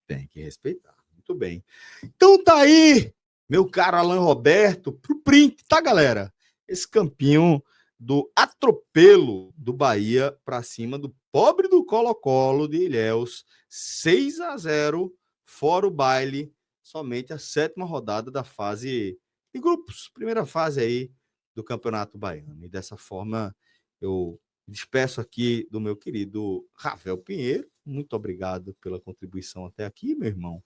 Tem que respeitar. Muito bem. Então tá aí, meu caro Alan Roberto, pro print, tá, galera? Esse campinho do atropelo do Bahia para cima do pobre do Colo-Colo de Ilhéus, 6-0, fora o baile, somente a 7ª rodada da fase de grupos, primeira fase aí do Campeonato Baiano. E dessa forma, eu despeço aqui do meu querido Rafael Pinheiro. Muito obrigado pela contribuição até aqui, meu irmão.